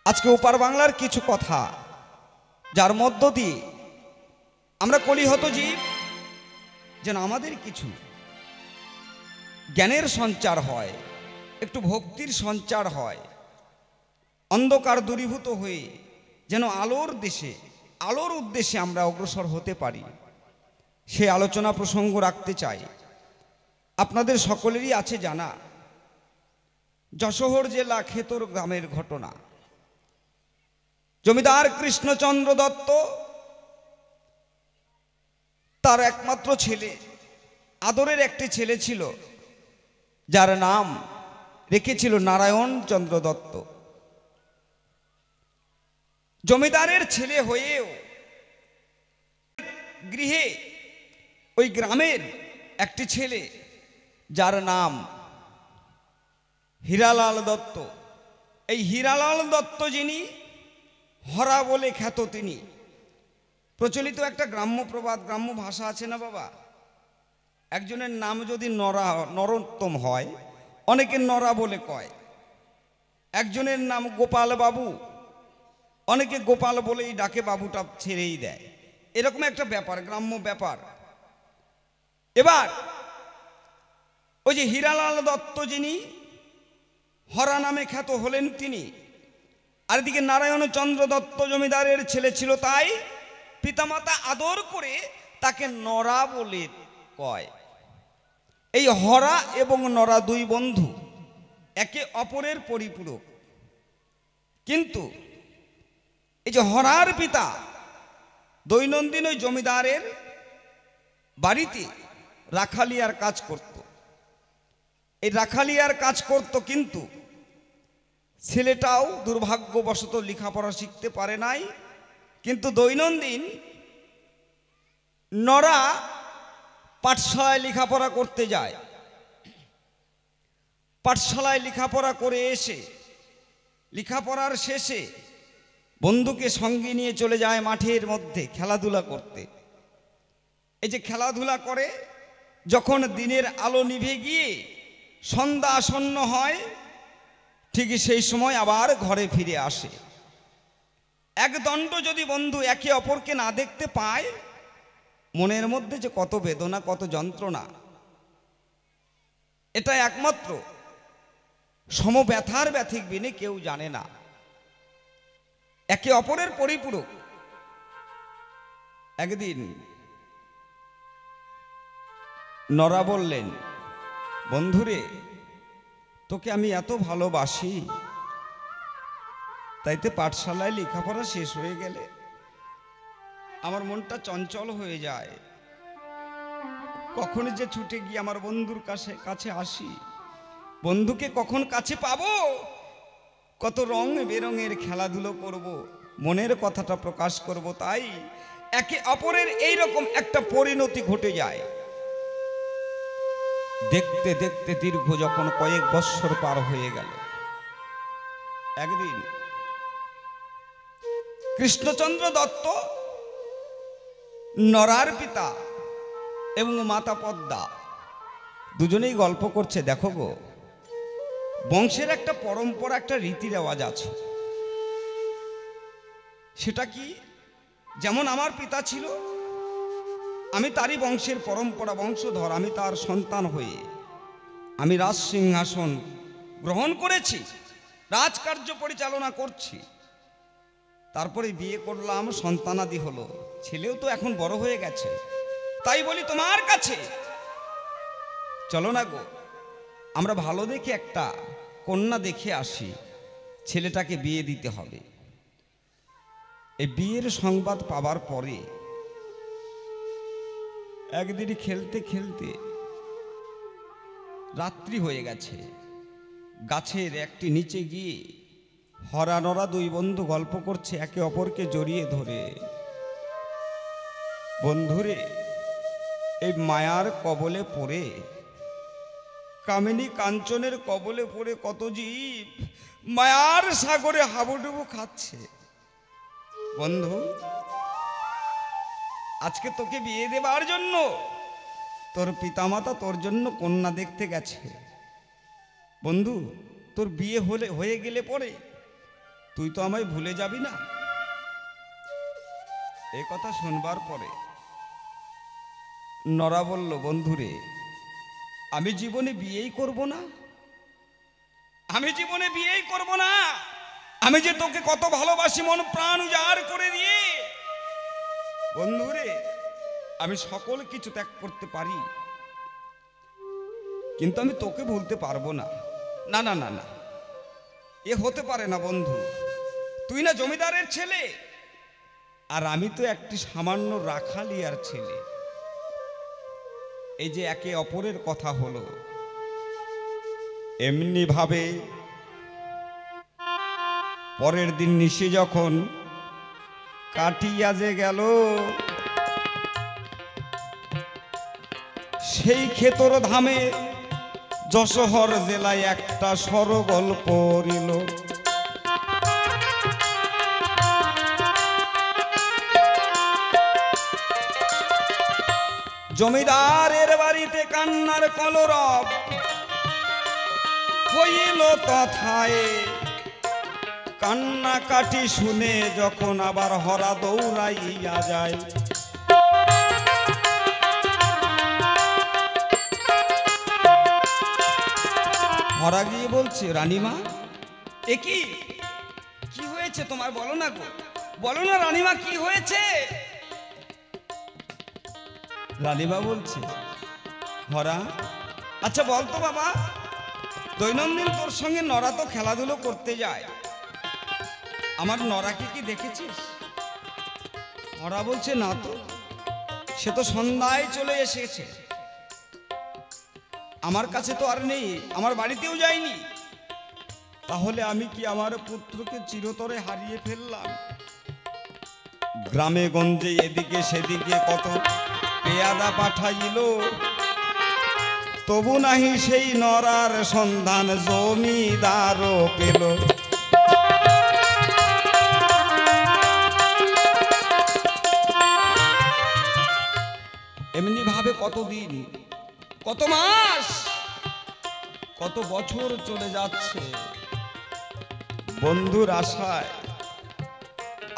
আজকে ওপার বাংলার কিছু কথা যার মধ্য দিয়ে আমরা কলিহত জীব যেন আমাদের কিছু জ্ঞানের সঞ্চার হয়, একটু ভক্তির সঞ্চার হয়, অন্ধকার দূরীভূত হয়ে যেন আলোর দেশে আলোর উদ্দেশ্যে আমরা অগ্রসর হতে পারি, সে আলোচনা প্রসঙ্গ রাখতে চাই। আপনাদের সকলেরই আছে জানা যশোহর জেলা খেতর গ্রামের ঘটনা। জমিদার কৃষ্ণচন্দ্র দত্ত তার একমাত্র ছেলে, আদরের একটি ছেলে ছিল যার নাম রেখেছিল নারায়ণ চন্দ্র দত্ত। জমিদারের ছেলে হয়েও গৃহে ওই গ্রামের একটি ছেলে যার নাম হীরালাল দত্ত। এই হীরালাল দত্ত যিনি হরা বলে খ্যাত, তিনি প্রচলিত একটা গ্রাম্য প্রবাদ, গ্রাম্য ভাষা আছে না বাবা, একজনের নাম যদি নরোত্তম হয় অনেকে নরা বলে কয়, একজনের নাম গোপাল বাবু অনেকে গোপাল বলেই ডাকে, বাবুটা ছেড়েই দেয়, এরকম একটা ব্যাপার, গ্রাম্য ব্যাপার। এবার ওই যে হীরালাল দত্ত যিনি হরা নামে খ্যাত হলেন তিনি, আর এদিকে নারায়ণ চন্দ্র দত্ত জমিদারের ছেলে ছিল, তাই পিতামাতা আদর করে তাকে নরা বলে কয়। এই হরা এবং নরা দুই বন্ধু, একে অপরের পরিপূরক। কিন্তু এই যে হরার পিতা দৈনন্দিন ওই জমিদারের বাড়িতে রাখালিয়ার কাজ করত, এই রাখালিয়ার কাজ করত, কিন্তু ছেলেটাও দুর্ভাগ্যবশত লেখাপড়া শিখতে পারে নাই। কিন্তু দৈনন্দিন নরা পাঠশালায় লেখাপড়া করতে যায়, পাঠশালায় লেখাপড়া করে এসে লেখাপড়ার শেষে বন্ধুকে সঙ্গে নিয়ে চলে যায় মাঠের মধ্যে খেলাধুলা করতে। এই যে খেলাধুলা করে যখন দিনের আলো নিভে গিয়ে সন্ধ্যা আসন্ন হয়, ঠিকই সেই সময় আবার ঘরে ফিরে আসে। একদণ্ড যদি বন্ধু একে অপরকে না দেখতে পায়, মনের মধ্যে যে কত বেদনা, কত যন্ত্রণা, এটা একমাত্র সমব্যথার ব্যথিক বিনে কেউ জানে না। একে অপরের পরিপূরক। একদিন নরা বললেন, বন্ধুরে, তোকে আমি এত ভালোবাসি, তাইতে পাঠশালায় লেখাপড়া শেষ হয়ে গেলে আমার মনটা চঞ্চল হয়ে যায়। কখন যে ছুটে গিয়ে আমার বন্ধুর কাছে আসি, বন্ধুকে কখন কাছে পাবো, কত রং বেরঙের খেলাধুলো করব, মনের কথাটা প্রকাশ করব। তাই একে অপরের এইরকম একটা পরিণতি ঘটে যায়। দেখতে দেখতে দীর্ঘ যখন কয়েক বৎসর পার হয়ে গেল, একদিন কৃষ্ণচন্দ্র দত্ত নরার পিতা এবং মাতা পদ্মা দুজনেই গল্প করছে। দেখো গো, বংশের একটা পরম্পরা, একটা রীতি রেওয়াজ আছে। সেটা কি, যেমন আমার পিতা ছিল, আমি তারই বংশের পরম্পরা বংশধর, আমি তার সন্তান হয়ে আমি রাজ সিংহাসন গ্রহণ করেছি, রাজকার্য পরিচালনা করছি। তারপরে বিয়ে করলাম, সন্তানাদি হলো, ছেলেও তো এখন বড় হয়ে গেছে। তাই বলি তোমার কাছে, চলো না গো, আমরা ভালো দেখে একটা কন্যা দেখে আসি, ছেলেটাকে বিয়ে দিতে হবে। এই বিয়ের সংবাদ পাবার পরে একদিন খেলতে খেলতে রাত্রি হয়ে গেছে, গাছের একটি নিচে গিয়ে হরা নরা দুই বন্ধু গল্প করছে, একে অপরকে জড়িয়ে ধরে। বন্ধুরে, এই মায়ার কবলে পড়ে, কামিনী কাঞ্চনের কবলে পড়ে কত জীব মায়ার সাগরে হাবুডুবু খাচ্ছে। বন্ধু, আজকে তোকে বিয়ে দেবার জন্য তোর পিতামাতা তোর জন্য কন্যা দেখতে গেছে। বন্ধু, তোর বিয়ে হয়ে গেলে পরে তুই তো আমায় ভুলে যাবি না। এ কথা শুনবার পরে নরা বলল, বন্ধুরে, আমি জীবনে বিয়েই করব না, আমি জীবনে বিয়েই করব না। আমি যে তোকে কত ভালোবাসি, মন প্রাণ উজাড় করে দিয়ে। বন্ধুরে, আমি সকল কিছু ত্যাগ করতে পারি, কিন্তু আমি তোকে ভুলতে পারবো না। না না না না, এ হতে পারে না বন্ধু। তুই না জমিদারের ছেলে, আর আমি তো একটি সামান্য রাখালিয়ার ছেলে। এই যে একে অপরের কথা হলো, এমনি ভাবে পরের দিন নিশি যখন কাটিয়া যে গেল, সেই ক্ষেতর ধামে যশোহর জেলায় একটা সরগোল পড়িল। জমিদারের বাড়িতে কান্নার কলরব হইল তথায়। কান্না কাটি শুনে যখন আবার হরা দৌড়াইয়া যায়, হরা গিয়ে বলছে, রানীমা, এ কি হয়েছে তোমার? বলো না গো, বলো না রানীমা, কি হয়েছে? রানীমা বলছে, হরা, আচ্ছা বলতো বাবা, দৈনন্দিন তোর সঙ্গে নরা তো খেলাধুলো করতে যায়, আমার নরাকে কি দেখেছিস? হরা বলছে, না তো, সে তো সন্ধ্যায় চলে এসেছে, আমার কাছে তো আর নেই, আমার বাড়িতেও যায়নি। তাহলে আমি কি আমার পুত্রকে চিরতরে হারিয়ে ফেললাম? গ্রামে গঞ্জে এদিকে সেদিকে কত পেয়াদা পাঠাইল, তবু নাহি সেই নরার সন্ধান জমিদারও পেল। এমনি ভাবে কতদিন, কত মাস, কত বছর চলে যাচ্ছে। বন্ধুর আশায়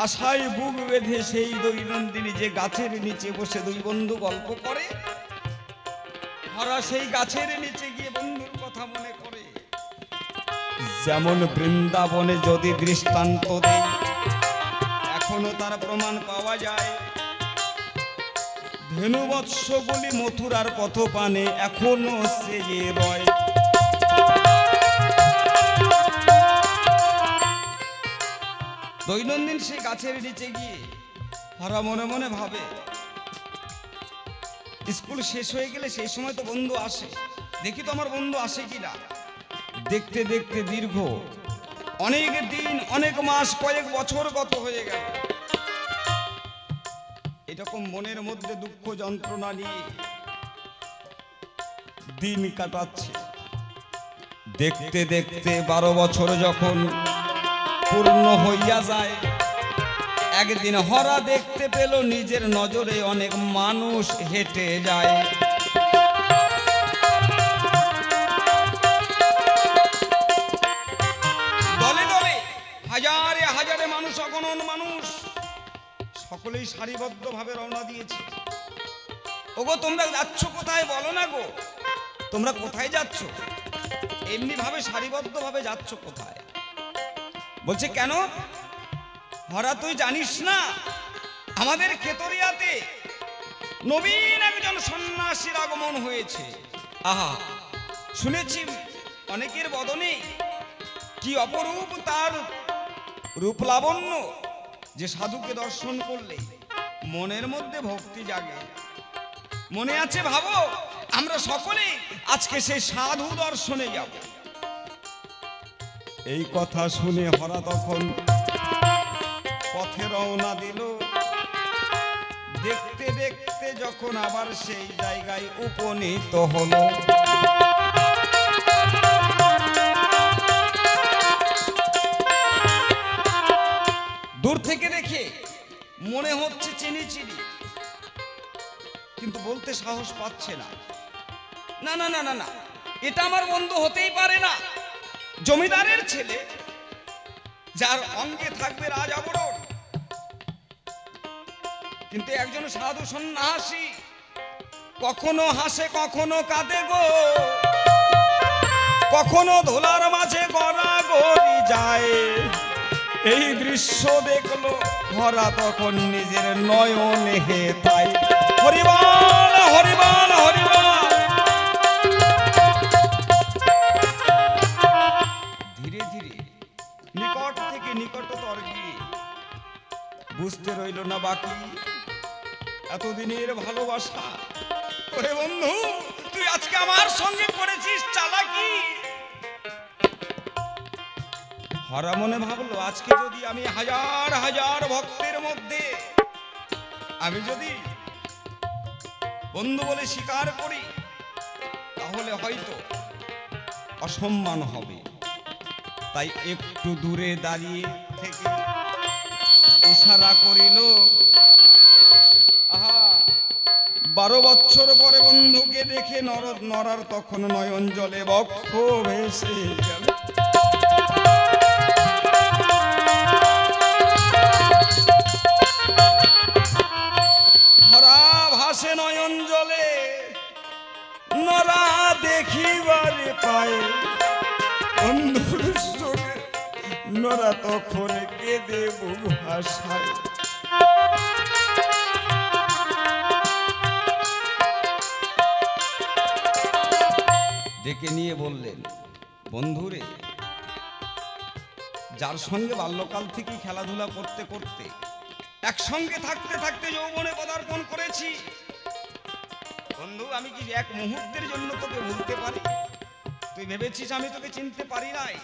আশায় বুক বেঁধে সেই দৈনন্দিনী যে গাছের নিচে বসে দুই বন্ধু গল্প করে, হরা সেই গাছের নিচে গিয়ে বন্ধুর কথা মনে করে। যেমন বৃন্দাবনে যদি দৃষ্টান্ত দেই, এখনো তার প্রমাণ পাওয়া যায়। ধেনুবৎসগুলি মথুরার পথপানে এখনো সেয়ে রয়। দৈনন্দিন সে গাছের নিচে গিয়ে হরা মনে মনে ভাবে, স্কুল শেষ হয়ে গেলে সেই সময় তো বন্ধু আসে, দেখি তো আমার বন্ধু আসে কিনা। দেখতে দেখতে দীর্ঘ অনেক দিন, অনেক মাস, কয়েক বছর গত হয়ে গেল। এরকম মনের মধ্যে দুঃখ যন্ত্রণা নিয়ে দিন কাটাচ্ছে। দেখতে দেখতে 12 বছর যখন পূর্ণ হইয়া যায়, একদিন হরা দেখতে পেল নিজের নজরে অনেক মানুষ হেঁটে যায়। দলে দলে হাজারে হাজারে মানুষ, অগণন মানুষ, সকলেই সারিবদ্ধভাবে রওনা দিয়েছে। ওগো, তোমরা যাচ্ছ কোথায়? বলো না গো, তোমরা কোথায় যাচ্ছ? এমনি ভাবে সারিবদ্ধভাবে যাচ্ছ কোথায়? বলছে, কেন হরা, তুই জানিস না আমাদের কেতরিয়াতে নবীন একজন সন্ন্যাসীর আগমন হয়েছে? আহা, শুনেছি অনেকের বদনে কি অপরূপ তার রূপ লাবণ্য, যে সাধুকে দর্শন করলে মনের মধ্যে ভক্তি জাগে। মনে আছে? ভাবো, আমরা সকলে আজকে সেই সাধু দর্শনে যাব। এই কথা শুনে হরা তখন পথে রওনা দিল। দেখতে দেখতে যখন আবার সেই জায়গায় উপনীত হলো, দূর থেকে দেখে মনে হচ্ছে চিনি চিনি, কিন্তু বলতে সাহস পাচ্ছে না। না না না না না, এটা আমার বন্ধু হতেই পারে না। জমিদারের ছেলে, যার অঙ্গে থাকবে রাজ আবরণ। কিন্তু একজন সাধু সন্ন্যাসী কখনো হাসে কখনো কাঁদে গো, কখনো ধুলার মাঝে গড়াগড়ি যায়। এই দৃশ্য দেখলো হরা তখন নিজের নয়নে হে তাই। হরিবল হরিবল হরিবল। ধীরে ধীরে নিকট থেকে নিকটতর গিয়ে বুঝতে রইল না বাকি এতদিনের ভালোবাসা। ওরে বন্ধু, তুই আজকে আমার সঙ্গে করেছিস চালাকি। হরা মনে ভাবলো আজকে যদি আমি হাজার হাজার ভক্তের মধ্যে আমি যদি বন্ধু বলে স্বীকার করি তাহলে হয়তো অসম্মান হবে। তাই একটু দূরে দাঁড়িয়ে থেকে ইশারা করিল। আহা, 12 বছর পরে বন্ধুকে দেখে নরার তখন নয়ন জলে বক্ষ ভেসে গেল। হরা ভাসে নয়ন জলে, নরা দেখিবারে পায় বন্ধুর সঙ্গে। নরা তখন কেঁদে বুক ভাসায়। ডেকে নিয়ে বললেন, বন্ধুরে, যার সঙ্গে বাল্যকাল থেকে খেলাধুলা করতে করতে একসঙ্গে থাকতে থাকতে যৌবনে পদার্পণ করেছি, বন্ধু আমি কি এক মুহূর্তের জন্য তোকে ভুলতে পারি? তুই ভেবেছিস আমি তোকে চিনতে পারি নাই?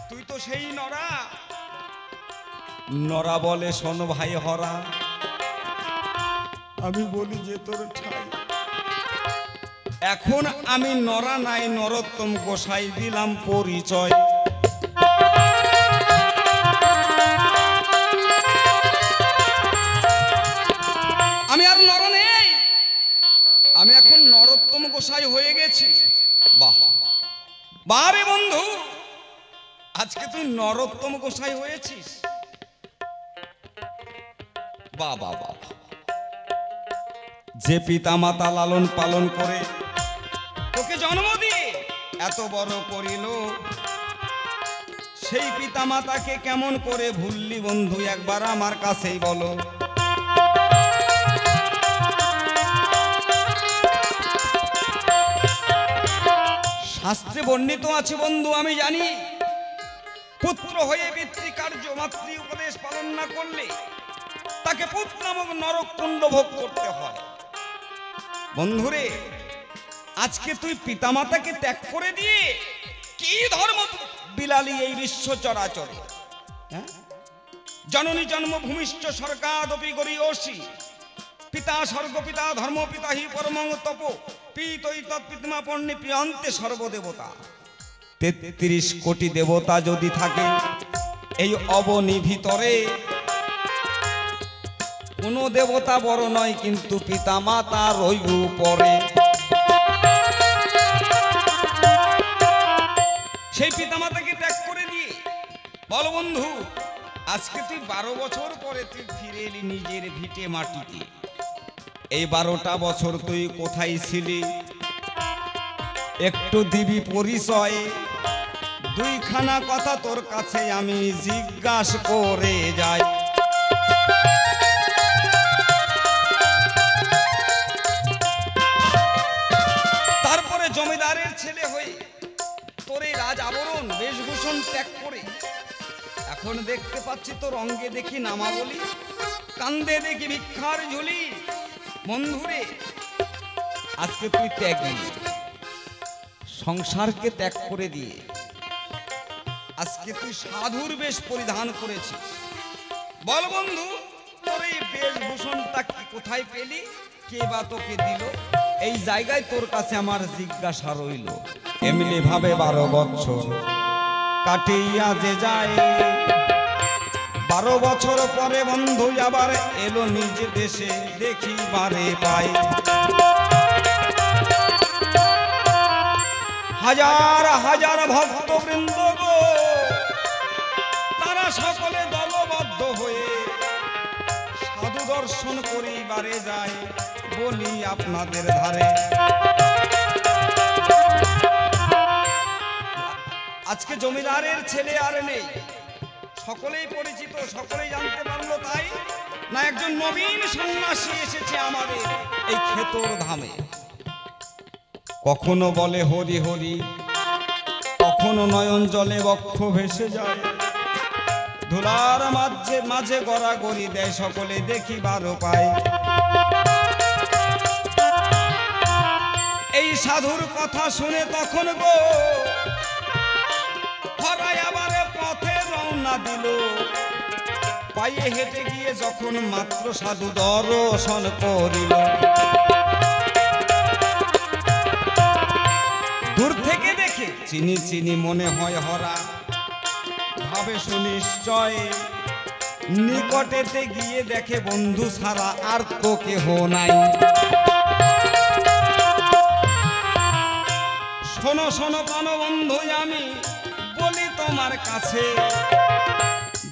তুই তো সেই নরা। নরা বলে, শোন ভাই হরা, আমি বলি যে তোর ঠাই। এখন আমি নরা নাই, নরোত্তম গোসাই দিলাম পরিচয়। আমি আর নর নেই, আমি এখন নরোত্তম গোসাই হয়ে গেছি। বাহ বারে বন্ধু, আজকে তুই নরোত্তম গোসাই হয়েছিস। বাহ বাহ বাহ। যে পিতা মাতা লালন পালন করে তোকে জন্ম দিয়ে এত বড় করিল, সেই পিতা মাতাকে কেমন করে ভুললি বন্ধু? একবার আমার কাছেই বলো। শাস্ত্রে বর্ণিত আছে বন্ধু, আমি জানি পুত্র হয়ে পিতৃকার্য মাতৃ উপদেশ পালন না করলে তাকে পুত্র নামক নরক কুণ্ড ভোগ করতে হয়। বন্ধুরে, আজকে তুই পিতামাতাকে ত্যাগ করে দিয়ে কি ধর্ম বিলালি এই বিশ্ব চরাচরে? জননী জন্মভূমিশ্চ স্বর্গাদপি গরীয়সী, পিতা স্বর্গপিতা ধর্মপিতা হি পরমং তপ, পিতৈ তৎপিতমা পণ্যে প্রিয়ন্তে সর্বদেবতা। 33 কোটি দেবতা যদি থাকে এই অবনী ভিতরে, কোন দেবতা বড় নয় কিন্তু পিতা মাতা রই উপরে। সেই পিতা মাতাকে ত্যাগ করে দিয়ে বল বন্ধু, আজকে তুই 12 বছর পরে তুই ফিরে এলি নিজের ভিটে মাটিতে। এই 12টা বছর তুই কোথায় ছিলি? একটু দিবি পরিচয়। 2খানা কথা তোর কাছে আমি জিজ্ঞাসা করে যাই। তারপরে জমিদারের ছেলে হয়ে তোর এই রাজ আবরণ বেশভূষণ ত্যাগ করে এখন দেখতে পাচ্ছি তোর অঙ্গে দেখি নামাবলি, কান্দে দেখি ভিক্ষার ঝুলি। বন্ধুরে, আজকে তুই ত্যাগী, সংসারকে ত্যাগ করে দিয়ে আজকে তুই সাধুর বেশ পরিধান করেছিস। বল বন্ধু, তোর এই বেশভূষণটা কি কোথায় পেলি? কে বা তোকে দিল? এই জায়গায় তোর কাছে আমার জিজ্ঞাসা রইল। এমনি ভাবে 12 বছর কাটিয়া যে যায়, 12 বছর পরে বন্ধু আবার এলো নিজ দেশে দেখিবারে পায়। হাজার হাজার ভক্তবৃন্দ গো, তারা সকলে দর্শন করিবারে যাই বলি আপনাদের ধারে। আজকে জমিদারের ছেলে আর নেই, সকলেই পরিচিত, সকলেই জানতে পারলো, তাই না একজন নবীন সন্ন্যাসী এসেছে আমাদের এই ক্ষেতর ধামে। কখনো বলে হরি হরি, কখনো নয়ন জলে বক্ষ ভেসে যায়, ধুলার মাঝে মাঝে গড়াগড়ি দেয়, সকলে দেখিবার পায়। এই সাধুর কথা শুনে তখন গো হরাই আবার পথে রওনা দিল। পায়ে হেঁটে গিয়ে যখন মাত্র সাধু দর্শন করিল, দূর থেকে দেখে চিনি চিনি মনে হয় হরা, ভাবে সুনিশ্চয়, নিকটেতে গিয়ে দেখে বন্ধু ছাড়া আর তো কেহ নাই। শোনো শোনো প্রাণবন্ধু, আমি বলি তোমার কাছে,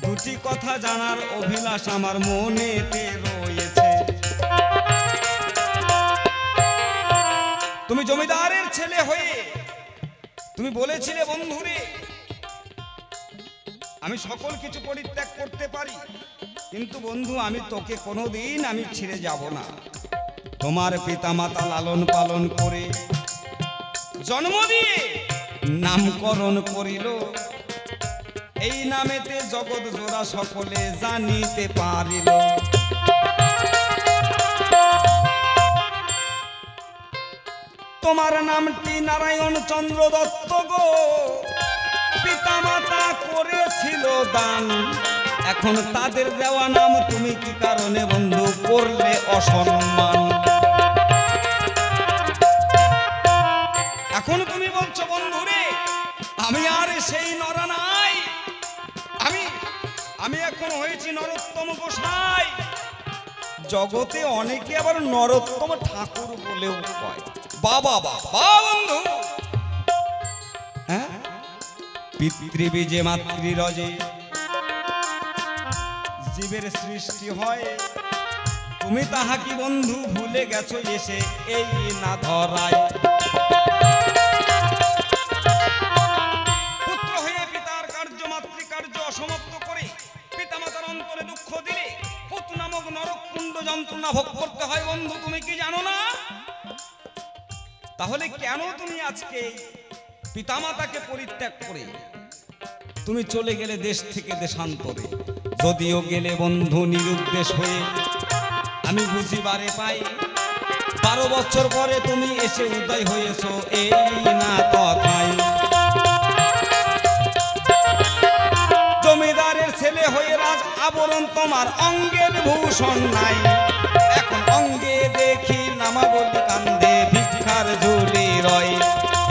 দুটি কথা জানার অভিলাষ আমার মনেতে রয়েছে। তুমি জমিদারের ছেলে হয়ে তুমি বলেছিলে বন্ধুরে আমি সকল কিছু পরিত্যাগ করতে পারি, কিন্তু বন্ধু আমি তোকে কোনোদিন আমি ছেড়ে যাব না। তোমার পিতামাতা লালন পালন করে জন্ম দিয়ে নামকরণ করিল, এই নামেতে জগৎ জোড়া সকলে জানিতে পারিল। তোমার নামটি নারায়ণ চন্দ্র দত্ত গো, পিতামাতা করেছিল দান, এখন তাদের দেওয়া নাম তুমি কি কারণে বন্ধু করলে অসম্মান? এখন তুমি বলছো বন্ধুরে আমি আর সেই নরা নাই, আমি এখন হয়েছি নরোত্তম গোসাই। জগতে অনেকে আবার নরোত্তম ঠাকুর বলেও কয়। বাবা বাবা বন্ধু, হ্যাঁ, পিতৃবীজে মাতৃরজে জীবের সৃষ্টি হয়, তুমি তাহা কি বন্ধু ভুলে গেছো এসে এই না ধরায়? পুত্র হয়ে পিতার কার্য মাতৃকার্য অসমাপ্ত করে পিতামাতার অন্তরে দুঃখ দিলে পুত নামক নরককুণ্ড যন্ত্রণা ভোগ করতে হয় বন্ধু, তুমি কি জানো না? তাহলে কেন তুমি আজকে পিতামাতাকে পরিত্যাগ করে তুমি চলে গেলে দেশ থেকে দেশান্তরে? যদিও গেলে বন্ধু নিরুদ্দেশ হয়ে, আমি বুঝিবারে পাই 12 বছর পরে তুমি এসে উদয় হয়েছো এই না কথাই। জমিদারের ছেলে হয়ে রাজ আবরণ তোমার অঙ্গের ভূষণ নাই, এখন অঙ্গে দেখি নামাবলি কান্দে ভিক্ষার ঝুলি রয়।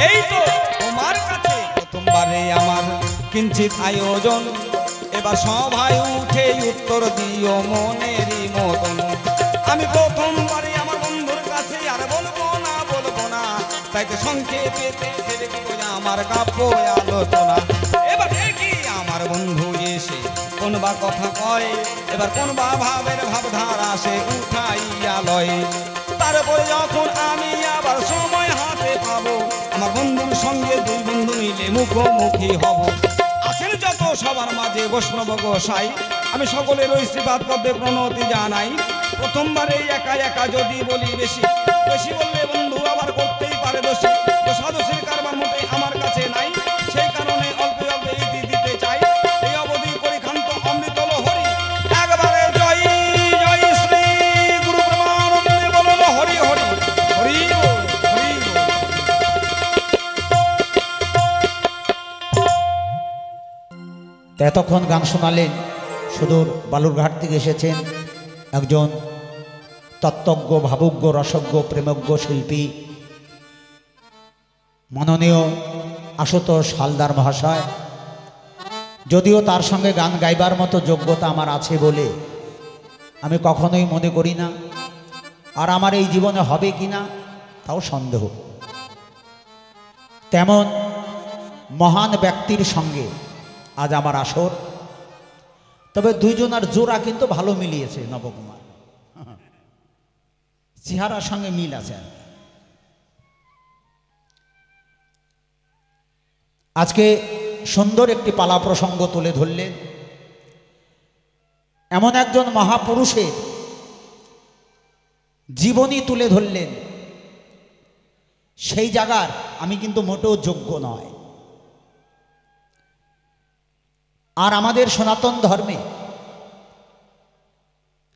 এই তো তোমার কাছে প্রথমবারে আমার কিঞ্চিত আয়োজন, এবার সভায় উঠে উত্তর দিও মনেরই মতন। আমি প্রথমবারে আমার বন্ধুর কাছে আর বলবো না, তাই তো সংক্ষেপে ছেড়ে দিব আমার কাব্য আলোচনা। এবার দেখি আমার বন্ধু এসে কোন বা কথা কয়, এবার কোন বা ভাবের ভাবধারা সে উঠাইয়া লয়। তারপরে যখন আমি আবার সময় হাতে পাবো, আমার বন্ধুর সঙ্গে দুই বন্ধু মিলে মুখোমুখি হব। আছেন যত সবার মাঝে বৈষ্ণব গোসাই, আমি সকলের ওই শ্রীপাদ পদ্মে প্রণতি জানাই। প্রথমবারে একা একা যদি বলি বেশি বেশি বললে বন্ধু আবার করতেই পারে দোষী, তো সাদোষীর কারবার মোটে আমার কাছে নাই, সেই কারণে অল্প অল্প ইতি দিতে চাই। এই অবধি করি ক্ষান্ত অমৃত হরি, একবারে জয় জয় শ্রী গুরু প্রেমানন্দে বলল হরি হরি হরি বল হরি বল। এতক্ষণ গান শোনালেন সুদূর বালুরঘাট থেকে এসেছেন একজন তত্ত্বজ্ঞ, ভাবজ্ঞ, রসজ্ঞ, প্রেমজ্ঞ শিল্পী মাননীয় আশুতোষ হালদার মহাশয়। যদিও তার সঙ্গে গান গাইবার মতো যোগ্যতা আমার আছে বলে আমি কখনোই মনে করি না, আর আমার এই জীবনে হবে কি না তাও সন্দেহ। তেমন মহান ব্যক্তির সঙ্গে আজ আমার আসর, তবে দুইজনার জোড়া কিন্তু ভালো মিলিয়েছে নবকুমার। চেহারার সঙ্গে মিল আছে আর কি। আজকে সুন্দর একটি পালা প্রসঙ্গ তুলে ধরলেন। এমন একজন মহাপুরুষের জীবনী তুলে ধরলেন, সেই জায়গার আমি কিন্তু মোটেও যোগ্য নয়। আর আমাদের সনাতন ধর্মে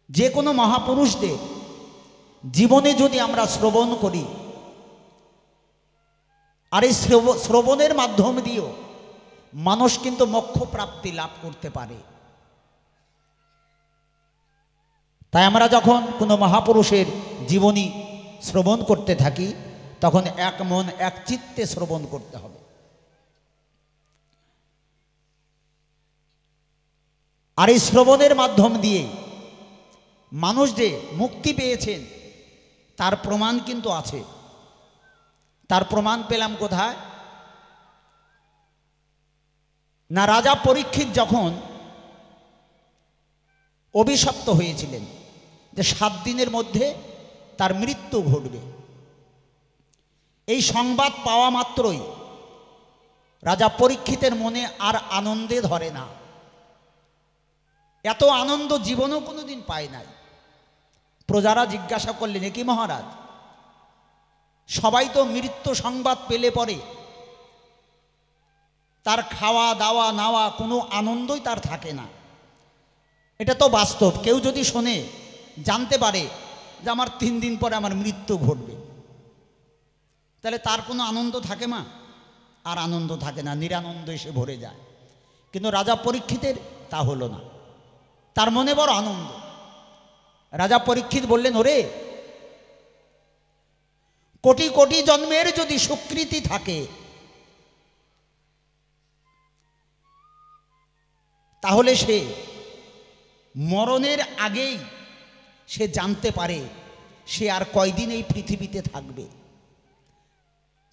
যে কোনো মহাপুরুষদের জীবনে যদি আমরা শ্রবণ করি, আর এই শ্রবণের মাধ্যম দিয়েও মানুষ কিন্তু মোক্ষ প্রাপ্তি লাভ করতে পারে। তাই আমরা যখন কোনো মহাপুরুষের জীবনী শ্রবণ করতে থাকি, তখন এক মন এক চিত্তে শ্রবণ করতে হবে। আর এই শ্রবণের মাধ্যম দিয়ে মানুষ যে মুক্তি পেয়েছেন তার প্রমাণ কিন্তু আছে। তার প্রমাণ পেলাম কোথায়? না, রাজা পরীক্ষিত যখন অভিশপ্ত হয়েছিলেন যে 7 দিনের মধ্যে তার মৃত্যু ঘটবে, এই সংবাদ পাওয়া মাত্রই রাজা পরীক্ষিতের মনে আর আনন্দে ধরে না। এত আনন্দ জীবনেও কোনোদিন পায় নাই। প্রজারা জিজ্ঞাসা করলেন, কি মহারাজ, সবাই তো মৃত্যু সংবাদ পেলে পরে তার খাওয়া দাওয়া নাওয়া কোনো আনন্দই তার থাকে না। এটা তো বাস্তব। কেউ যদি শোনে, জানতে পারে যে আমার 3 দিন পরে আমার মৃত্যু ঘটবে, তাহলে তার কোনো আনন্দ থাকে মা? আর আনন্দ থাকে না, নিরানন্দ এসে ভরে যায়। কিন্তু রাজা পরীক্ষিতের তা হলো না, তার মনে বড় আনন্দ। রাজা পরীক্ষিত বললেন, ওরে, কোটি কোটি জন্মের যদি সুকৃতি থাকে, তাহলে সে মরণের আগেই সে জানতে পারে সে আর কয়দিন এই পৃথিবীতে থাকবে।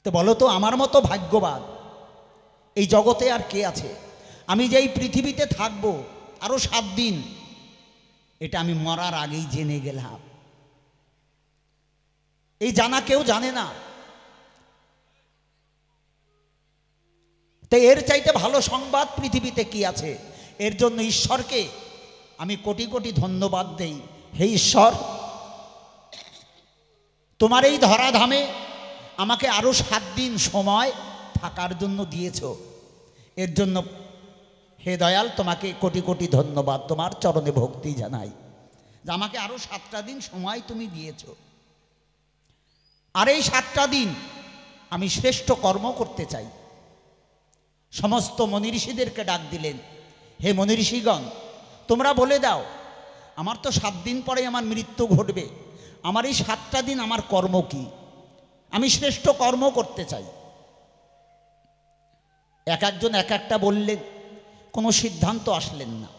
তো বলো তো, আমার মতো ভাগ্যবান এই জগতে আর কে আছে? আমি যে এই পৃথিবীতে থাকবো আরো 7 দিন, এটা আমি মরার আগেই জেনে গেলাম। এই জানা কেউ জানে না। তাই এর চাইতে ভালো সংবাদ পৃথিবীতে কি আছে? এর জন্য ঈশ্বরকে আমি কোটি কোটি ধন্যবাদ দেই। হে ঈশ্বর, তোমার এই ধরাধামে আমাকে আরো 7 দিন সময় থাকার জন্য দিয়েছ। এর জন্য হে দয়াল, তোমাকে কোটি কোটি ধন্যবাদ, তোমার চরণে ভক্তি জানাই যে আমাকে আরো 7টা দিন সময় তুমি দিয়েছ। আর এই 7টা দিন আমি শ্রেষ্ঠ কর্ম করতে চাই। সমস্ত মনি ঋষিদেরকে ডাক দিলেন, হে মনি ঋষিগণ, তোমরা বলে দাও, আমার তো 7 দিন পরে আমার মৃত্যু ঘটবে, আমার এই 7টা দিন আমার কর্ম কি? আমি শ্রেষ্ঠ কর্ম করতে চাই। এক একজন এক একটা বললেন, কোনো সিদ্ধান্ত আসলেন না।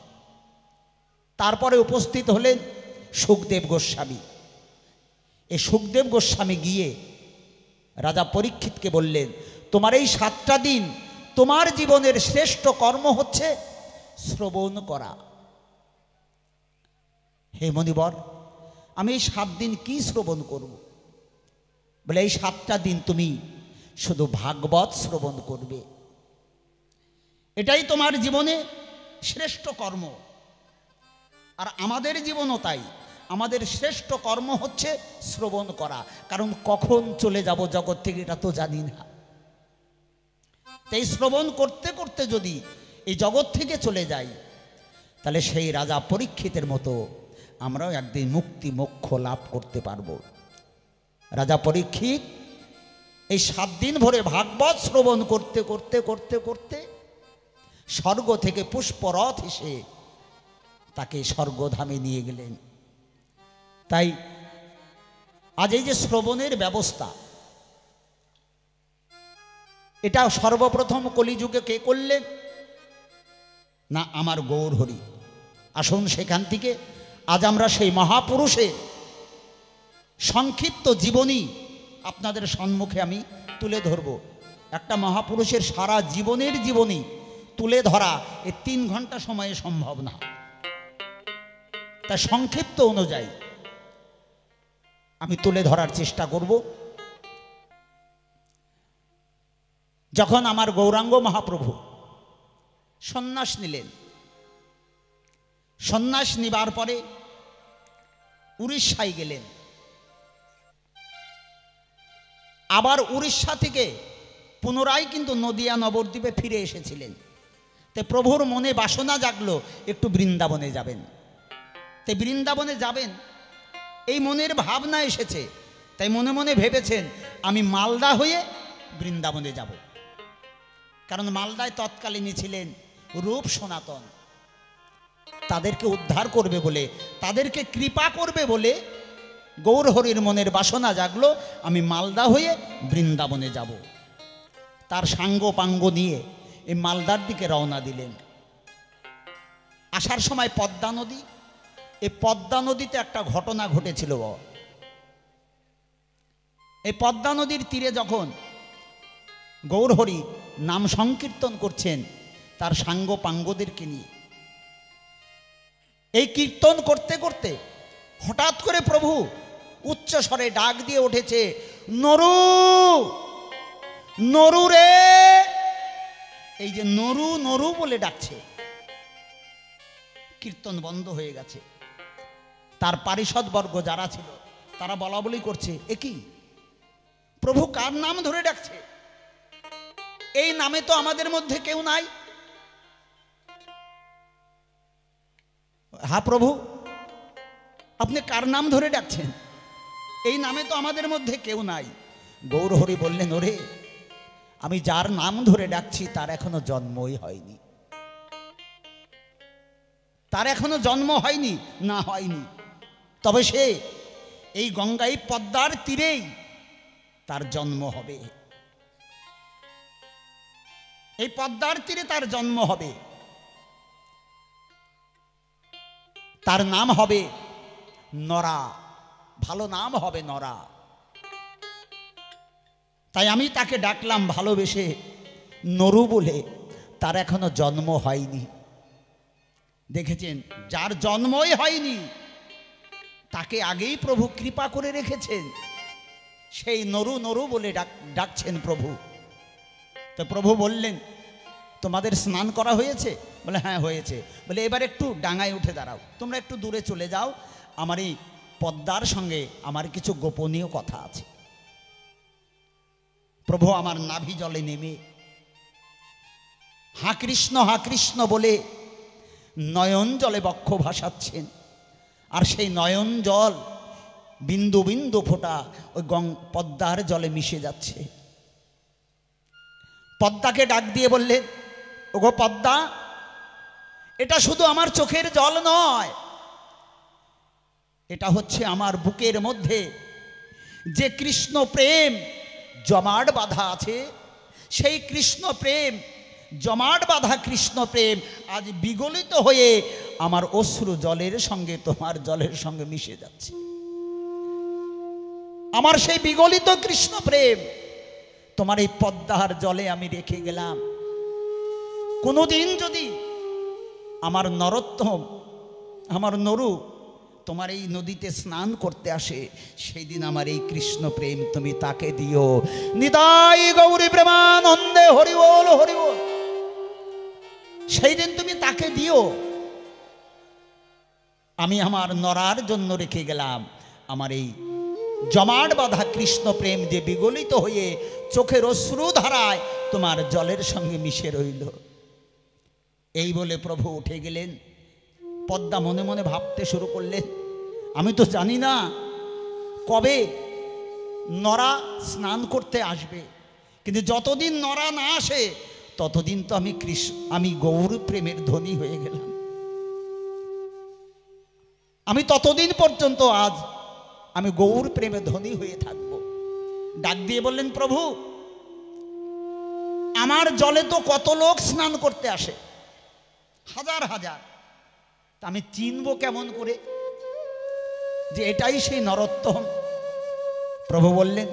তারপরে উপস্থিত হলেন সুখদেব গোস্বামী। এই সুখদেব গোস্বামী গিয়ে রাজা পরীক্ষিতকে বললেন, তোমার এই 7টা দিন তোমার জীবনের শ্রেষ্ঠ কর্ম হচ্ছে শ্রবণ করা। হে মনিবর, আমি এই 7 দিন কি শ্রবণ করব? বলে, এই 7টা দিন তুমি শুধু ভাগবত শ্রবণ করবে, এটাই তোমার জীবনে শ্রেষ্ঠ কর্ম। আর আমাদের জীবনও তাই, আমাদের শ্রেষ্ঠ কর্ম হচ্ছে শ্রবণ করা। কারণ কখন চলে যাব জগৎ থেকে এটা তো জানি না। তাই শ্রবণ করতে করতে যদি এই জগৎ থেকে চলে যাই, তাহলে সেই রাজা পরীক্ষিতের মতো আমরাও একদিন মুক্তি মোক্ষ লাভ করতে পারব। রাজা পরীক্ষিত এই 7 দিন ভরে ভাগবত শ্রবণ করতে করতে করতে করতে স্বর্গ থেকে পুষ্পরথ এসে তাকে স্বর্গধামে নিয়ে গেলেন। তাই আজ এই যে শ্রবণের ব্যবস্থা, এটা সর্বপ্রথম কলিযুগে কে করলেন? না, আমার গৌরহরি। আসুন সেখান থেকে আজ আমরা সেই মহাপুরুষের সংক্ষিপ্ত জীবনী আপনাদের সম্মুখে আমি তুলে ধরব। একটা মহাপুরুষের সারা জীবনের জীবনী তুলে ধরা এই 3 ঘন্টা সময়ে সম্ভব না। তা সংক্ষিপ্ত অনুযায়ী আমি তুলে ধরার চেষ্টা করব। যখন আমার গৌরাঙ্গ মহাপ্রভু সন্ন্যাস নিলেন, সন্ন্যাস নিবার পরে উড়িষ্যায় গেলেন। আবার উড়িষ্যা থেকে পুনরায় কিন্তু নদিয়া নবদ্বীপে ফিরে এসেছিলেন। তে প্রভুর মনে বাসনা জাগলো একটু বৃন্দাবনে যাবেন। তে বৃন্দাবনে যাবেন এই মনের ভাবনা এসেছে, তাই মনে মনে ভেবেছেন আমি মালদা হয়ে বৃন্দাবনে যাব। কারণ মালদায় তৎকালীনই ছিলেন রূপ সনাতন, তাদেরকে উদ্ধার করবে বলে, তাদেরকে কৃপা করবে বলে গৌরহরির মনের বাসনা জাগলো আমি মালদা হয়ে বৃন্দাবনে যাব। তার সাঙ্গ পাঙ্গ নিয়ে এই মালদার দিকে রওনা দিলেন। আসার সময় পদ্মা নদী, এই পদ্মা নদীতে একটা ঘটনা ঘটেছিল। এই পদ্মা নদীর তীরে যখন গৌরহরি নাম সংকীর্তন করছেন তার সাঙ্গ পাঙ্গদেরকে নিয়ে, এই কীর্তন করতে করতে হঠাৎ করে প্রভু উচ্চ স্বরে ডাক দিয়ে উঠেছে, নরু নরু রে। এই যে নরু নরু বলে ডাকছে, কীর্তন বন্ধ হয়ে গেছে। তার পারিষদবর্গ যারা ছিল তারা বলা বলি করছে, এ কি প্রভু কার নাম ধরে ডাকছে? এই নামে তো আমাদের মধ্যে কেউ নাই। হ্যাঁ প্রভু, আপনি কার নাম ধরে ডাকছেন? এই নামে তো আমাদের মধ্যে কেউ নাই। গৌরহরি বললেন, ওরে আমি যার নাম ধরে ডাকছি তার এখনো জন্মই হয়নি, তার এখনো জন্ম হয়নি। না হয়নি, তবে সে এই গঙ্গাই পদ্মার তীরেই তার জন্ম হবে। এই পদ্মার তীরে তার জন্ম হবে, তার নাম হবে নরা, ভালো নাম হবে নরা। তাই আমি তাকে ডাকলাম ভালোবেসে নরু বলে, তার এখনো জন্ম হয়নি। দেখেছেন, যার জন্মই হয়নি তাকে আগেই প্রভু কৃপা করে রেখেছেন, সেই নরু নরু বলে ডাকছেন প্রভু। তো প্রভু বললেন, তোমাদের স্নান করা হয়েছে? বলে হ্যাঁ হয়েছে। বলে এবার একটু ডাঙায় উঠে দাঁড়াও, তোমরা একটু দূরে চলে যাও, আমার এই পদ্মার সঙ্গে আমার কিছু গোপনীয় কথা আছে। প্রভু আমার নাভি জলে নেমে হা কৃষ্ণ বলে নয়ন জলে বক্ষ ভাসাচ্ছেন। আর সেই নয়ন জল বিন্দু বিন্দু ফোঁটা ওই পদ্মার জলে মিশে যাচ্ছে। পদ্মাকে ডাক দিয়ে বললেন, ওগো পদ্মা, এটা শুধু আমার চোখের জল নয়, এটা হচ্ছে আমার বুকের মধ্যে যে কৃষ্ণ প্রেম জমাট বাঁধা আছে, সেই কৃষ্ণ প্রেম, জমাট বাঁধা কৃষ্ণ প্রেম আজ বিগলিত হয়ে আমার অশ্রু জলের সঙ্গে তোমার জলের সঙ্গে মিশে যাচ্ছে। আমার সেই বিগলিত কৃষ্ণ প্রেম তোমার এই পদ্মার জলে আমি রেখে গেলাম। কোনোদিন যদি আমার নরোত্তম, আমার নরু তোমার এই নদীতে স্নান করতে আসে, সেই দিন আমার এই কৃষ্ণ প্রেম তুমি তাকে দিও। নিতাই গৌরী প্রেমানন্দে হরি বল হরি বল। সেই দিন তুমি তাকে দিও। আমি আমার নরার জন্য রেখে গেলাম আমার এই জমাট বাঁধা কৃষ্ণ প্রেম, যে বিগলিত হয়ে চোখের অশ্রু ধারায় তোমার জলের সঙ্গে মিশে রইল। এই বলে প্রভু উঠে গেলেন। পদ্মা মনে মনে ভাবতে শুরু করলেন, আমি তো জানি না কবে নরা স্নান করতে আসবে, কিন্তু যতদিন নরা না আসে ততদিন তো আমি গৌর প্রেমের ধনী হয়ে গেলাম। আমি ততদিন পর্যন্ত আজ আমি গৌর প্রেমে ধনী হয়ে থাকব। ডাক দিয়ে বললেন, প্রভু আমার জলে তো কত লোক স্নান করতে আসে, হাজার হাজার, তা আমি চিনব কেমন করে যে এটাই সেই নরোত্তম? প্রভু বললেন,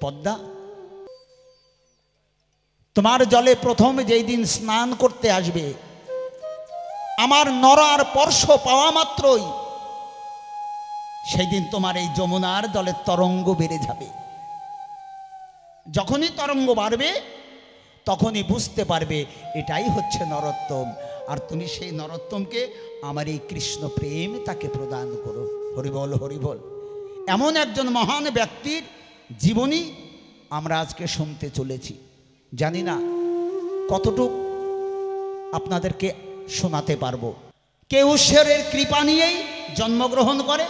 পদ্মা, তোমার জলে প্রথম যেই দিন স্নান করতে আসবে, আমার নরার স্পর্শ পাওয়া মাত্রই সেই দিন তোমার এই যমুনার জলের তরঙ্গ বেড়ে যাবে। যখনই তরঙ্গ বাড়বে তখনই বুঝতে পারবে এটাই হচ্ছে নরোত্তম। আর তুমি সেই নরোত্তমকে আমার এই কৃষ্ণ প্রেম তাকে প্রদান করো। হরিবল হরিবল। এমন একজন মহান ব্যক্তির জীবনী আমরা আজকে শুনতে চলেছি। জানি না কতটুকু আপনাদেরকে শোনাতে পারবো। কেউ ঈশ্বরের কৃপা নিয়েই জন্মগ্রহণ করে,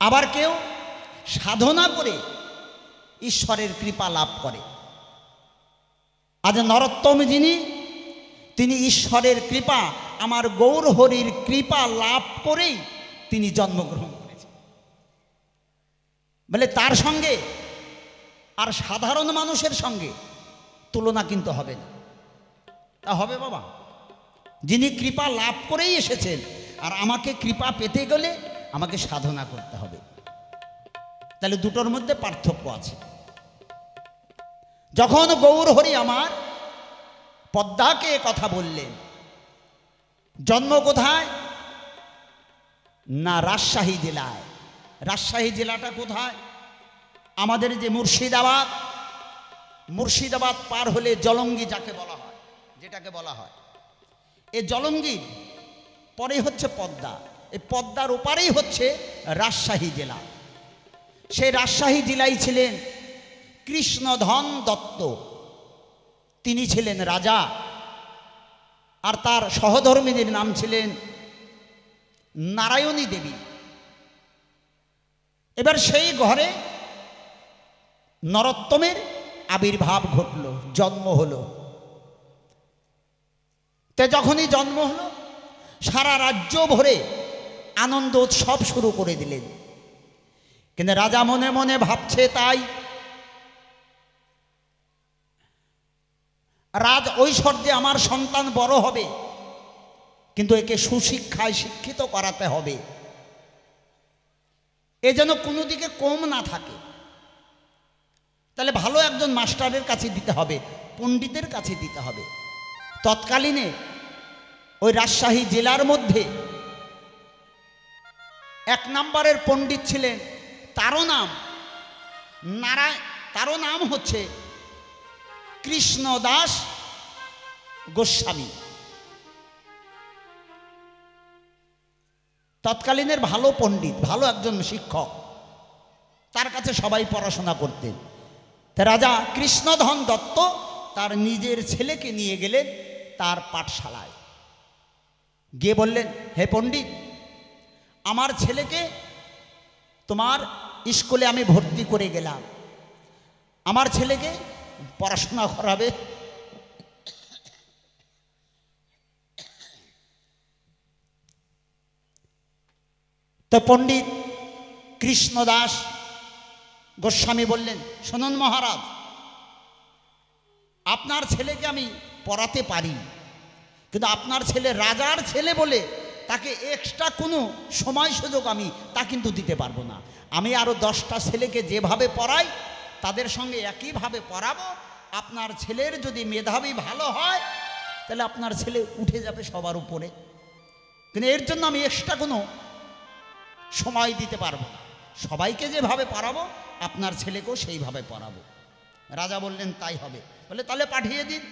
আবার কেউ সাধনা করে ঈশ্বরের কৃপা লাভ করে। আজ নরোত্তম যিনি, তিনি ঈশ্বরের কৃপা, আমার গৌর হরির কৃপা লাভ করেই তিনি জন্মগ্রহণ করেছেন। বলে তার সঙ্গে আর সাধারণ মানুষের সঙ্গে তুলনা কিন্তু হবে না। তা হবে বাবা? যিনি কৃপা লাভ করেই এসেছেন, আর আমাকে কৃপা পেতে গেলে আমাকে সাধনা করতে হবে। তাহলে দুটোর মধ্যে পার্থক্য আছে। যখন গৌর হরি আমার পদ্মাকে কথা বললেন, জন্ম কোথায়? না রাজশাহী জেলায়। রাজশাহী জেলাটা কোথায়? আমাদের যে মুর্শিদাবাদ, মুর্শিদাবাদ পার হলে জলঙ্গি যাকে বলা হয়, যেটাকে বলা হয়, এই জলঙ্গির পরে হচ্ছে পদ্মা। এই পদ্মার ওপারেই হচ্ছে রাজশাহী জেলা। সেই রাজশাহী জেলায় ছিলেন কৃষ্ণধন দত্ত। তিনি ছিলেন রাজা, আর তার সহধর্মিনীর নাম ছিলেন নারায়ণী দেবী। এবার সেই ঘরে নরোত্তমের আবির্ভাব ঘটল, জন্ম হলো। তে যখনই জন্ম হলো, সারা রাজ্য ভরে আনন্দ উৎসব শুরু করে দিলেন। কিন্তু রাজা মনে মনে ভাবছে তাই, রাজ ঐশ্বর্যে আমার সন্তান বড় হবে, কিন্তু একে সুশিক্ষায় শিক্ষিত করাতে হবে, এ যেন কোনো দিকে কম না থাকে। তাহলে ভালো একজন মাস্টারের কাছে দিতে হবে, পণ্ডিতের কাছে দিতে হবে। তৎকালীনে ওই রাজশাহী জেলার মধ্যে এক নম্বরের পণ্ডিত ছিলেন, তারও নাম হচ্ছে কৃষ্ণদাস গোস্বামী। তৎকালীনের ভালো পণ্ডিত, ভালো একজন শিক্ষক, তার কাছে সবাই পড়াশোনা করতেন। তা রাজা কৃষ্ণধন দত্ত তার নিজের ছেলেকে নিয়ে গেলেন তার পাঠশালায়। গিয়ে বললেন, হে পণ্ডিত, আমার ছেলেকে তোমার স্কুলে আমি ভর্তি করে গেলাম, আমার ছেলেকে পড়াশোনা করাবে। তো পণ্ডিত কৃষ্ণদাস গোস্বামী বললেন, শুনুন মহারাজ, আপনার ছেলেকে আমি পড়াতে পারি, কিন্তু আপনার ছেলে রাজার ছেলে বলে তাকে এক্সট্রা কোনো সময় সুযোগ আমি তা কিন্তু দিতে পারবো না। আমি আরও 10টা ছেলেকে যেভাবে পড়াই তাদের সঙ্গে একইভাবে পড়াবো। আপনার ছেলের যদি মেধাবী ভালো হয় তাহলে আপনার ছেলে উঠে যাবে সবার উপরে, কিন্তু এর জন্য আমি এক্সট্রা কোনো সময় দিতে পারবো না। সবাইকে যেভাবে পড়াবো আপনার ছেলেকেও সেইভাবে পড়াবো। রাজা বললেন, তাই হবে। বলে তাহলে পাঠিয়ে দিন।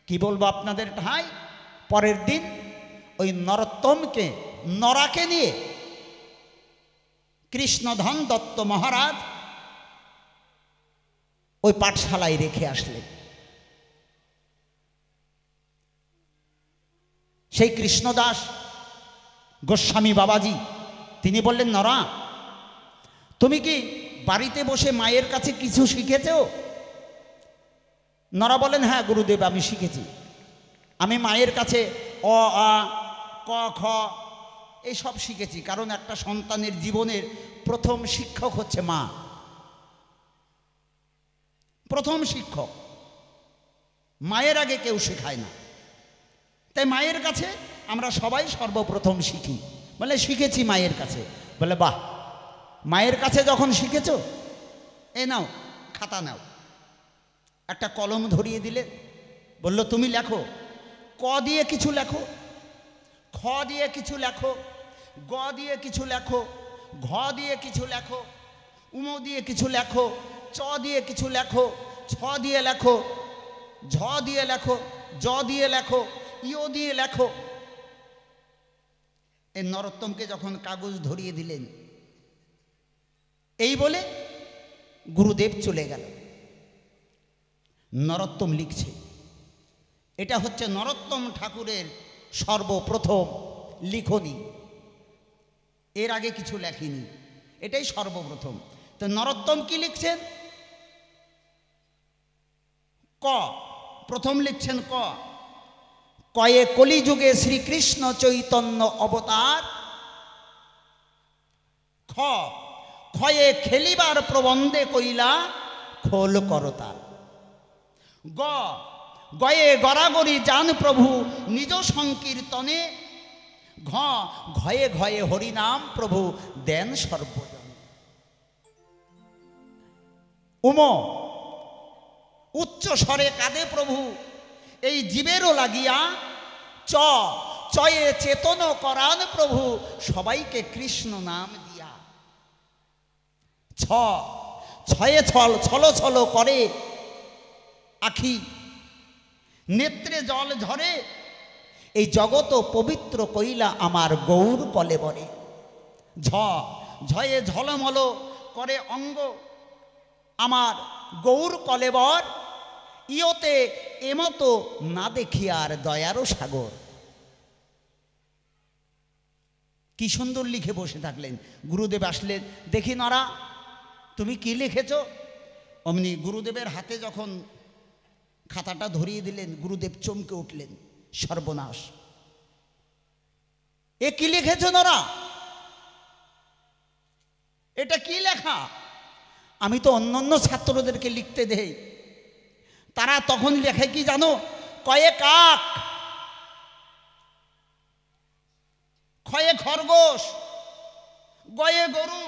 কি বলবো আপনাদের ঠাঁই, পরের দিন ওই নরোত্তমকে, নরাকে নিয়ে কৃষ্ণধন দত্ত মহারাজ ওই পাঠশালায় রেখে আসলেন। সেই কৃষ্ণদাস গোস্বামী বাবাজি তিনি বললেন, নরা, তুমি কি বাড়িতে বসে মায়ের কাছে কিছু শিখেছো? নরা বলেন, হ্যাঁ গুরুদেব, আমি শিখেছি। আমি মায়ের কাছে অ আ ক খ এইসব শিখেছি, কারণ একটা সন্তানের জীবনের প্রথম শিক্ষক হচ্ছে মা। প্রথম শিক্ষক মায়ের আগে কেউ শেখায় না, তাই মায়ের কাছে আমরা সবাই সর্বপ্রথম শিখি। বলে শিখেছি মায়ের কাছে। বলে বাহ, মায়ের কাছে যখন শিখেছো, এ নাও খাতা নাও। একটা কলম ধরিয়ে দিলে, বলল তুমি লেখো, ক দিয়ে কিছু লেখো, খ দিয়ে কিছু লেখো, গ দিয়ে কিছু লেখো, ঘ দিয়ে কিছু লেখো, উম দিয়ে কিছু লেখো, চ দিয়ে কিছু লেখো, ছ দিয়ে লেখো, ঝ দিয়ে লেখো, জ দিয়ে লেখো, ইও দিয়ে লেখো। এই নরোত্তমকে যখন কাগজ ধরিয়ে দিলেন, এই বলে গুরুদেব চলে গেল। নরোত্তম লিখছে, এটা হচ্ছে নরোত্তম ঠাকুরের সর্বপ্রথম লিখনি, এর আগে কিছু লেখেনি, এটাই সর্বপ্রথম। তো নরোত্তম কি লিখছেন? ক, প্রথম লিখছেন ক, কয়ে কলিযুগে শ্রীকৃষ্ণ চৈতন্য অবতার। খ, ক্ষয়ে খেলিবার প্রবন্ধে কইলা খোল করতাল। গ, গয়ে গড়াগড়ি যান প্রভু নিজ সংকীর্তনে। ঘ, ঘয়ে ঘয়ে হরিনাম প্রভু দেন সর্বজন। উম, উচ্চ স্বরে কাঁদে প্রভু এই জীবেরও লাগিয়া। চ, চয়ে চেতন করান প্রভু সবাইকে কৃষ্ণ নাম দিয়া। ছ, ছয়ে ছল ছল ছল করে আখি, নেত্রে জল ঝরে এই জগত পবিত্র কইলা আমার গৌর কলেবরে। ঝ, ঝয়ে ঝলমল করে অঙ্গ আমার গৌর কলেবর। ইয়তে এমতো না দেখি আর দয়ারও সাগর। কি সুন্দর লিখে বসে থাকলেন। গুরুদেব আসলেন, দেখি নরা তুমি কি লিখেছ? অমনি গুরুদেবের হাতে যখন খাতাটা ধরিয়ে দিলেন, গুরুদেব চমকে উঠলেন, সর্বনাশ, এ কি লিখেছ নরা? এটা কি লেখা? আমি তো অন্যান্য ছাত্রদেরকে লিখতে দেই, তারা তখন লেখে কি জানো? কয়ে কাক, ক্ষয়ে খরগোশ, গয়ে গরু,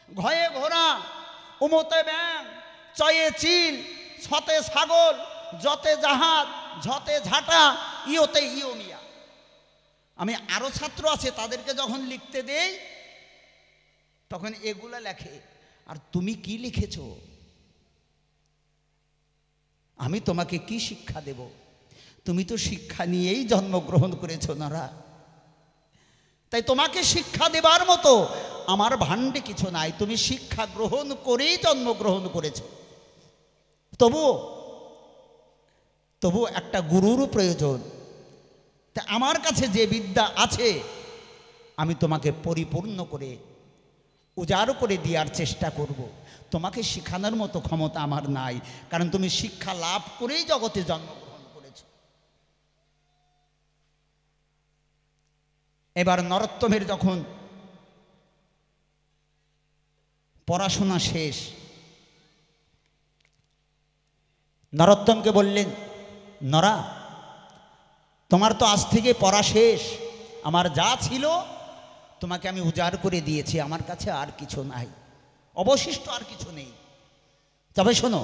ঘয়ে ঘোড়া, উমতে ব্যাং, চয়ে চিল, ছতে ছাগল, যতে জাহাজ, ঝতে ঝাঁটা, ইয়োতে ইয়োমিয়া। আমি আরো ছাত্র আছে তাদেরকে যখন লিখতে দেই তখন এগুলা লেখে। আর তুমি কি লিখেছ? আমি তোমাকে কি শিক্ষা দেব? তুমি তো শিক্ষা নিয়েই জন্মগ্রহণ করেছো নারা। তাই তোমাকে শিক্ষা দেবার মতো আমার ভাণ্ডে কিছু নাই, তুমি শিক্ষা গ্রহণ করেই জন্মগ্রহণ করেছো। তবু একটা গুরুরও প্রয়োজন। তা আমার কাছে যে বিদ্যা আছে আমি তোমাকে পরিপূর্ণ করে উজাড় করে দেওয়ার চেষ্টা করব। তোমাকে শিখানোর মতো ক্ষমতা আমার নাই, কারণ তুমি শিক্ষা লাভ করেই জগতে জন্মগ্রহণ করেছ। এবার নরোত্তমের যখন পড়াশোনা শেষ, নরোত্তমকে বললেন, নরা তোমার তো আজ থেকে পড়া শেষ, আমার যা ছিল তোমাকে আমি উজাড় করে দিয়েছি, আমার কাছে আর কিছু নাই, অবশিষ্ট আর কিছু নেই। তবে শোনো,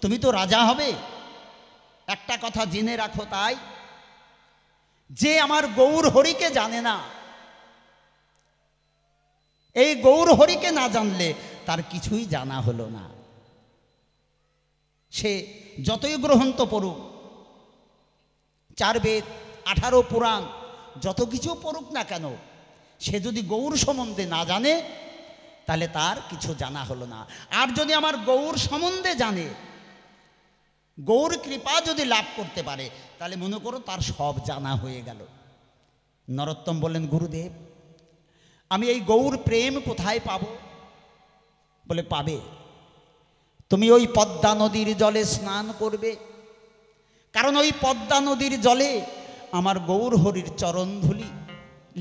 তুমি তো রাজা হবে, একটা কথা জেনে রাখো, তাই যে আমার গৌর হরিকে জানে না, এই গৌর হরিকে না জানলে তার কিছুই জানা হলো না। সে যতই গ্রন্থ পড়ুক, 4 বেদ 18 পুরাণ যত কিছু পড়ুক না কেন, সে যদি গৌর সম্বন্ধে না জানে তাহলে তার কিছু জানা হলো না। আর যদি আমার গৌর সম্বন্ধে জানে, গৌর কৃপা যদি লাভ করতে পারে, তাহলে মনে করো তার সব জানা হয়ে গেল। নরোত্তম বললেন, গুরুদেব আমি এই গৌর প্রেম কোথায় পাবো? বলে, পাবে, তুমি ওই পদ্মা নদীর জলে স্নান করবে, কারণ ওই পদ্মা নদীর জলে আমার গৌর হরির চরণধুলি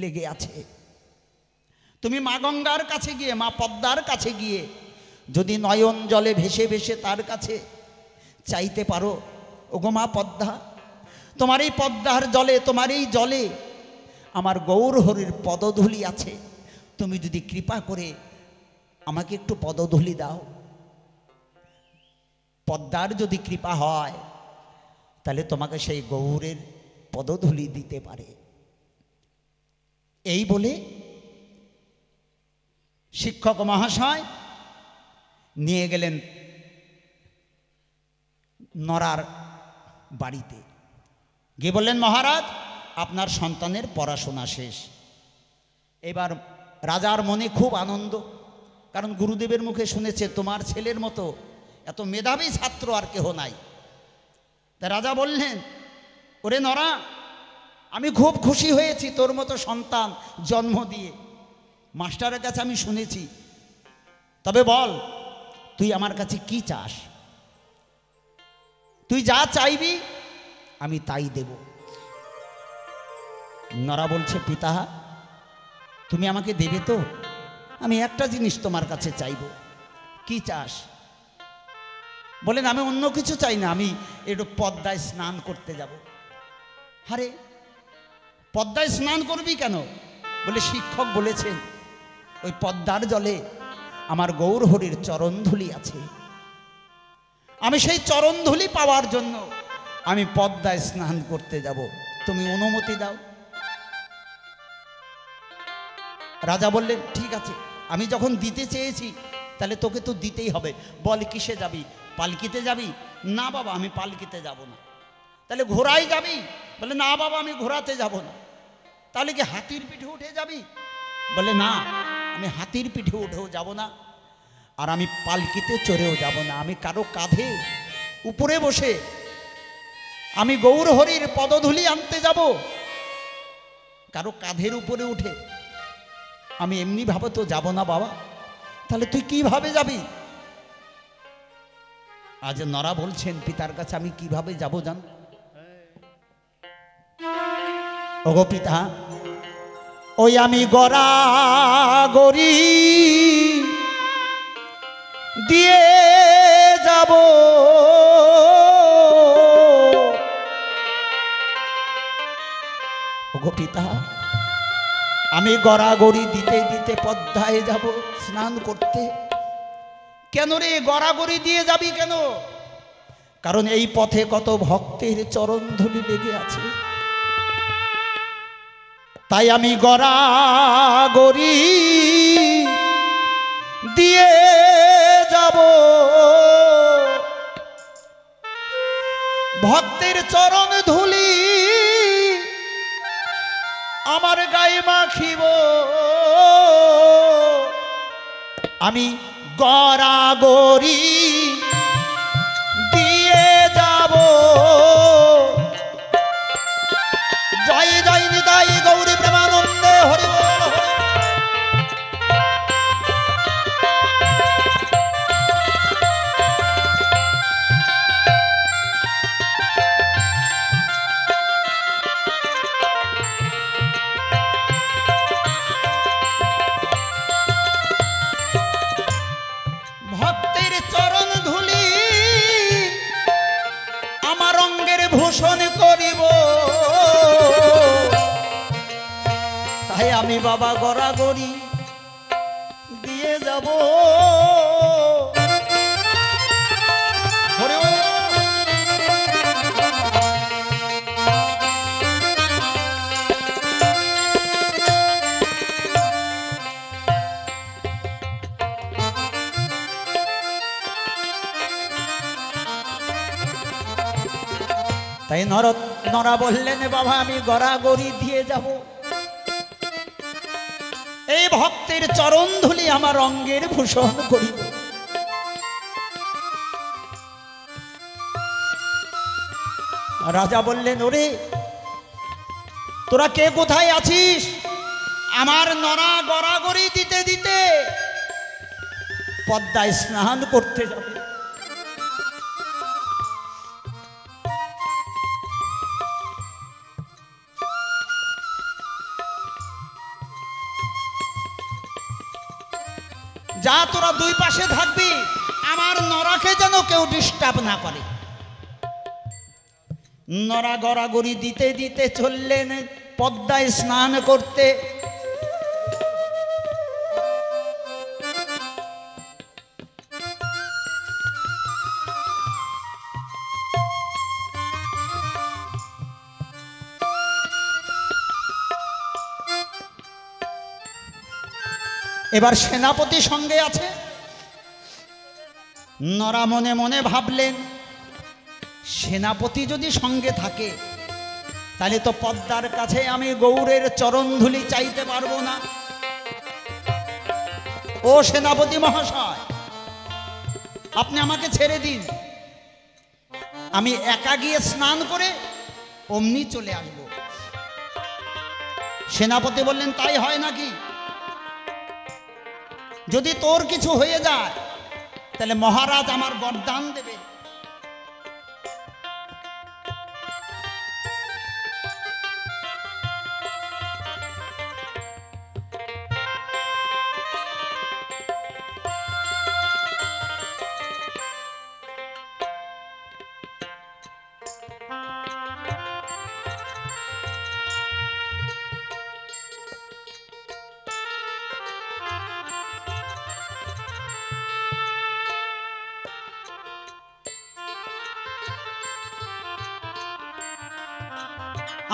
লেগে আছে। তুমি মা গঙ্গার কাছে গিয়ে, মা পদ্মার কাছে গিয়ে যদি নয়ন জলে ভেসে ভেসে তার কাছে চাইতে পারো, ওগো মা পদ্মা, তোমার এই পদ্মার জলে, তোমার এই জলে আমার গৌর হরির পদধূলি আছে, তুমি যদি কৃপা করে আমাকে একটু পদধূলি দাও, পদ্মার যদি কৃপা হয় তাহলে তোমাকে সেই গৌরের পদধূলি দিতে পারে। এই বলে শিক্ষক মহাশয় নিয়ে গেলেন নরার বাড়িতে, গিয়ে বললেন, মহারাজ আপনার সন্তানের পড়াশোনা শেষ। এবার রাজার মনে খুব আনন্দ, কারণ গুরুদেবের মুখে শুনেছে তোমার ছেলের মতো এত মেধাবী ছাত্র আর কেহ নাই। তা রাজা বললেন, ওরে নরা, আমি খুব খুশি হয়েছি তোর মতো সন্তান জন্ম দিয়ে, মাস্টারের কাছে আমি শুনেছি। তবে বল, তুই আমার কাছে কি চাস? তুই যা চাইবি আমি তাই দেব। নরা বলছে, পিতা তুমি আমাকে দেবে তো? আমি একটা জিনিস তোমার কাছে চাইব। কি চাস? বলেন, আমি অন্য কিছু চাই না, আমি একটু পদ্মায় স্নান করতে যাব। আরে পদ্মায় স্নান করবি কেন? বলে, শিক্ষক বলেছেন ওই পদ্মার জলে আমার গৌরহরির চরণধুলি আছে, আমি সেই চরণধুলি পাওয়ার জন্য আমি পদ্মায় স্নান করতে যাব, তুমি অনুমতি দাও। রাজা বললেন, ঠিক আছে, আমি যখন দিতে চেয়েছি তাহলে তোকে তো দিতেই হবে। বল কিসে যাবি? পালকিতে যাবি? না বাবা, আমি পালকিতে যাব না। তাহলে ঘোড়ায় যাবি? বলে, না বাবা, আমি ঘোড়াতে যাব না। তাহলে কি হাতির পিঠে উঠে যাবি? বলে, না, আমি হাতির পিঠে উঠেও যাব না, আর আমি পালকিতে চড়েও যাব না। আমি কারো কাঁধে উপরে বসে আমি গৌরহরির পদধূলি আনতে যাব, কারো কাঁধের উপরে উঠে আমি এমনি ভাবে তো যাব না বাবা। তাহলে তুই কিভাবে যাবি? আজ নরা বলছেন, পিতার কাছে আমি কিভাবে যাব জান? ওগো পিতা, ওই আমি গড়াগড়ি দিয়ে যাব, ওগো পিতা, আমি গড়াগড়ি দিতে দিতে পদ্মায় যাব স্নান করতে। কেন রে গড়াগড়ি দিয়ে যাবি কেন? কারণ এই পথে কত ভক্তের চরণধুলি লেগে আছে, তাই আমি গড়াগড়ি দিয়ে যাব। ভক্তের চরণ ধুলি আমার গায়ে মাখিব, আমি গড়াগড়ি দিয়ে যাব। জয় জয় নিতাই গৌরী প্রেমানন্দে হরি বল। ভক্তের চরণ ধুলি আমার অঙ্গের ভূষণ করিব, তাই আমি বাবা গড়াগড়ি দিয়ে যাব। তাই নরা বললেন, বাবা আমি গড়াগড়ি দিয়ে যাব। এই ভক্তের চরণ ধুলি আমার অঙ্গের ভূষণ করিব। রাজা বললেন, ওরে তোরা কে কোথায় আছিস? আমার নরা গড়াগড়ি দিতে দিতে পদ্মায় স্নান করতে যাবে। যা তোরা দুই পাশে থাকবি, আমার নরাকে যেন কেউ ডিস্টার্ব না করে। নরা গড়াগড়ি দিতে দিতে চললেন পদ্মায় স্নান করতে। এবার সেনাপতি সঙ্গে আছে। নরা মনে মনে ভাবলেন, সেনাপতি যদি সঙ্গে থাকে তাহলে তো পদ্মার কাছে আমি গৌরের চরণধুলি চাইতে পারবো না। ও সেনাপতি মহাশয়, আপনি আমাকে ছেড়ে দিন, আমি একা গিয়ে স্নান করে অমনি চলে আসব। সেনাপতি বললেন, তাই হয় নাকি? যদি তোর কিছু হয়ে যায় তাহলে মহারাজ আমার বরদান দেবে।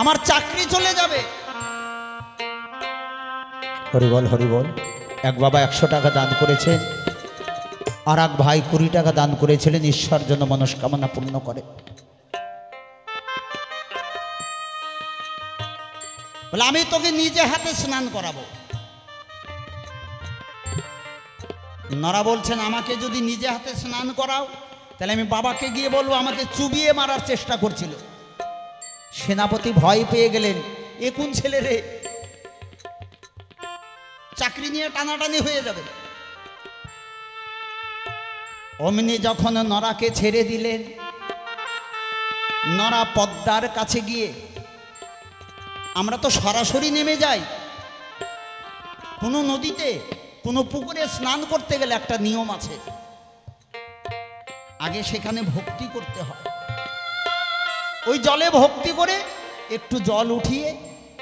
আমার চাকরি চলে যাবে। হরিবল হরিবল। এক বাবা 100 টাকা দান করেছেন, আর এক ভাই 20 টাকা দান করেছিলেন, ঈশ্বর যেন মনস্কামনা পূর্ণ করে। বলে, আমি তোকে নিজে হাতে স্নান করাবো। নরা বলছেন, আমাকে যদি নিজে হাতে স্নান করাও তাহলে আমি বাবাকে গিয়ে বলবো আমাকে চুবিয়ে মারার চেষ্টা করছিল। সেনাপতি ভয় পেয়ে গেলেন, এ কোন ছেলে রে, চাকরি নিয়ে টানাটানি হয়ে যাবে। অমনি যখন নরাকে ছেড়ে দিলেন, নরা পদ্মার কাছে গিয়ে, আমরা তো সরাসরি নেমে যাই, কোনো নদীতে কোনো পুকুরে স্নান করতে গেলে একটা নিয়ম আছে, আগে সেখানে ভক্তি করতে হয়। ওই জলে ভক্তি করে একটু জল উঠিয়ে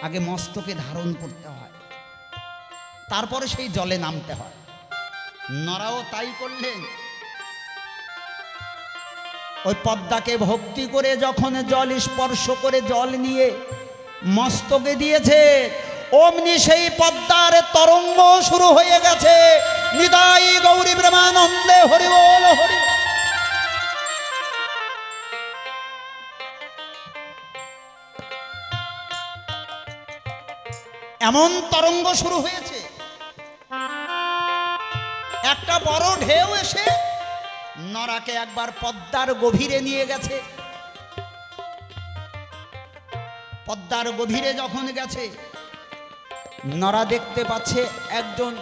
আগে মস্তকে ধারণ করতে হয়, তারপরে সেই জলে নামতে হয়। নরাও তাই করলেন। ওই পদ্মাকে ভক্তি করে যখন জল স্পর্শ করে জল নিয়ে মস্তকে দিয়েছে, অমনি সেই পদ্মার তরঙ্গ শুরু হয়ে গেছে। নিতাই গৌরী প্রেমানন্দে হরি বল হরি। এমন তরঙ্গ শুরু হয়েছে, একটা বড় ঢেউ এসে নরাকে একবার পদ্মার গভীরে নিয়ে গেছে। পদ্মার গভীরে যখন গেছে, নরা দেখতে পাচ্ছে একজন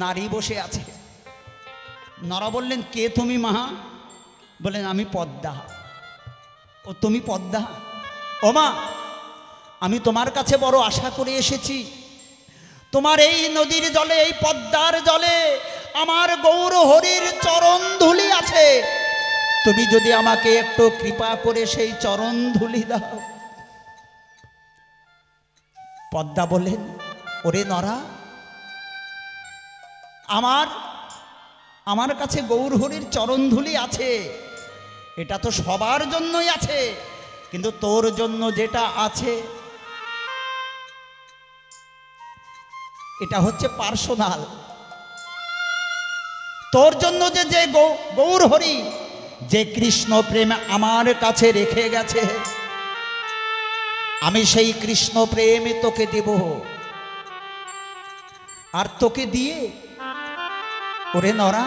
নারী বসে আছে। নরা বললেন, কে তুমি মা? বললেন, আমি পদ্মা। ও তুমি পদ্মা? ও মা, আমি তোমার কাছে বড় আশা করে এসেছি। তোমার এই নদীর জলে, এই পদ্মার জলে আমার গৌর হরির চরণ ধুলি আছে, তুমি যদি আমাকে একটু কৃপা করে সেই চরণ ধুলি দাও। পদ্মা বলেন, ওরে নরা, আমার কাছে গৌর হরির চরণ ধুলি আছে, এটা তো সবার জন্যই আছে, কিন্তু তোর জন্য যেটা আছে এটা হচ্ছে পার্সোনাল। তোর জন্য যে গৌর হরি যে কৃষ্ণ প্রেম আমার কাছে রেখে গেছে, আমি সেই কৃষ্ণ প্রেমে তোকে দেব। আর তোকে দিয়ে, ওরে নরা,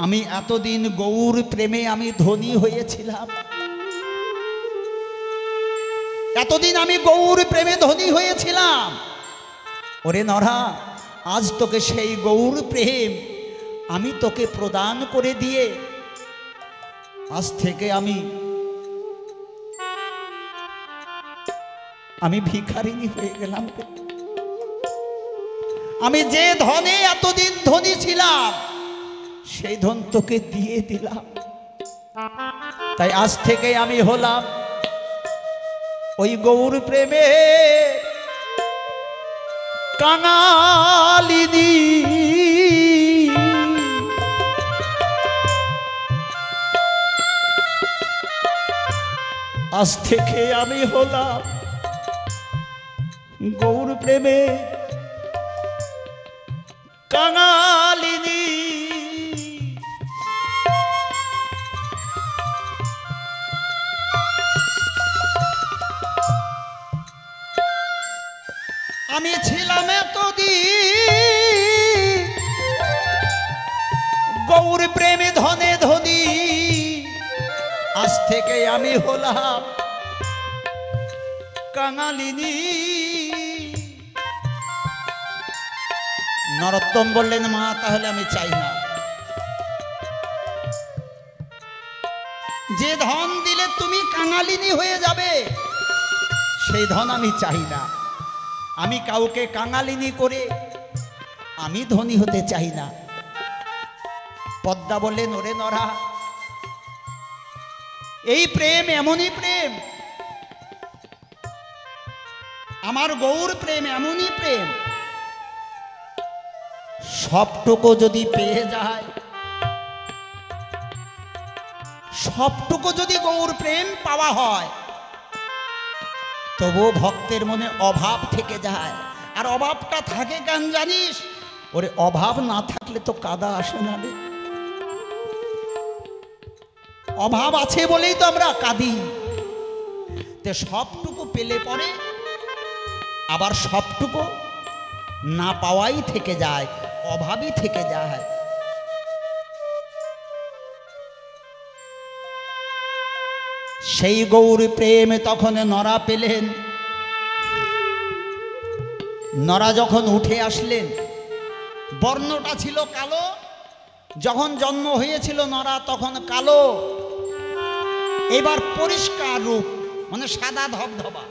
আমি এতদিন গৌর প্রেমে আমি ধনী হয়েছিলাম, এতদিন আমি গৌর প্রেমে ধনী হয়েছিলাম। ওরে নরা, আজ তোকে সেই গৌর প্রেম আমি তোকে প্রদান করে দিয়ে আজ থেকে আমি ভিখারিনী হয়ে গেলাম। আমি যে ধনে এতদিন ধনী ছিলাম সেই ধন তোকে দিয়ে দিলাম। তাই আজ থেকে আমি হলাম ওই গৌর প্রেমে কাঙালিনী। আজ থেকে আমি হলাম গৌর প্রেমে কাঙালিনী। আমি ছিলাম এতদিন গৌর প্রেমে ধনে ধনী, আজ থেকে আমি হলাম কাঙালিনী। নরোত্তম বললেন, মা তাহলে আমি চাই না, যে ধন দিলে তুমি কাঙালিনী হয়ে যাবে সেই ধন আমি চাই না। আমি কাউকে কাঙালিনী করে আমি ধনী হতে চাই না। পদ্মা বললেন, ওরে নরা, এই প্রেম এমনই প্রেম, আমার গৌর প্রেম এমনই প্রেম, সবটুকু যদি পেয়ে যায়, সবটুকু যদি গৌর প্রেম পাওয়া হয়, তবু ভক্তের মনে অভাব থেকে যায়। আর অভাবটা থাকে কেন জানিস? ওরে অভাব না থাকলে তো কাদা আসে না রে। অভাব আছে বলেই তো আমরা কাঁদি। তে সবটুকু পেলে পরে আবার সবটুকু না পাওয়াই থেকে যায়, অভাবই থেকে যায়। সেই গৌর প্রেম তখন নরা পেলেন। নরা যখন উঠে আসলেন, বর্ণটা ছিল কালো, যখন জন্ম হয়েছিল নরা তখন কালো, এবার পরিষ্কার রূপ, মানে সাদা ধবধবা,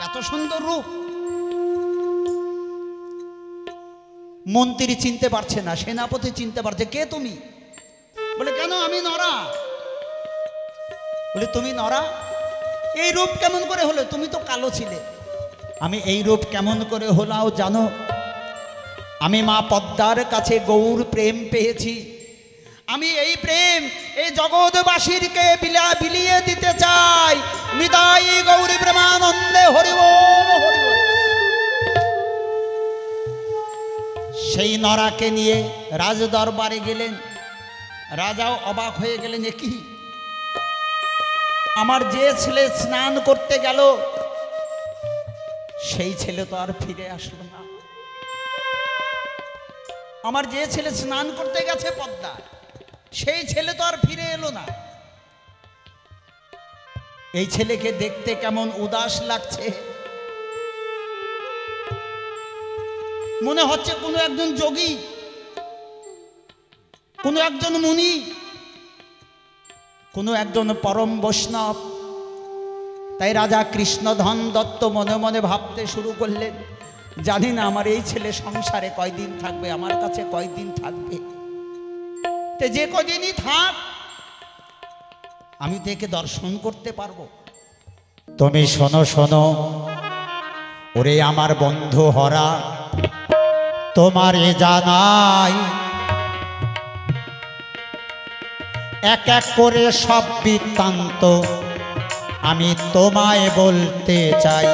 এত সুন্দর রূপ। মন্ত্রী চিনতে পারছে না, সেনাপতি চিনতে পারছে, কে তুমি? বলে, কেন আমি নরা। বলে, তুমি নরা? এই রূপ কেমন করে হলো? তুমি তো কালো ছিলে। আমি এই রূপ কেমন করে হলাও জানো? আমি মা পদ্মার কাছে গৌর প্রেম পেয়েছি। আমি এই প্রেম এই জগৎবাসীরকে বিলিয়ে দিতে চাই। নিতাই গৌরী প্রেমানন্দে হরি বল হরি বল। সেই নরাকে নিয়ে রাজ দরবারে গেলেন। রাজাও অবাক হয়ে গেলেন, এ কি? আমার যে ছেলে স্নান করতে গেল সেই ছেলে তো আর ফিরে আসলো না। আমার যে ছেলে স্নান করতে গেছে পদ্মা, সেই ছেলে তো আর ফিরে এলো না। এই ছেলেকে দেখতে কেমন উদাস লাগছে, মনে হচ্ছে কোনো একজন যোগী, কোনো একজন মুনি, কোনো একজন পরম বৈষ্ণব। তাই রাজা কৃষ্ণধন দত্ত মনে মনে ভাবতে শুরু করলেন, জানি না আমার এই ছেলে সংসারে কয়দিন থাকবে, আমার কাছে কয়দিন থাকবে। যে কদিনই থাক, আমি তো একে দর্শন করতে পারবো। তুমি শোনো শোনো ওরে আমার বন্ধু হরা, তোমারে জানাই এক এক করে সব বৃত্তান্ত আমি তোমায় বলতে চাই।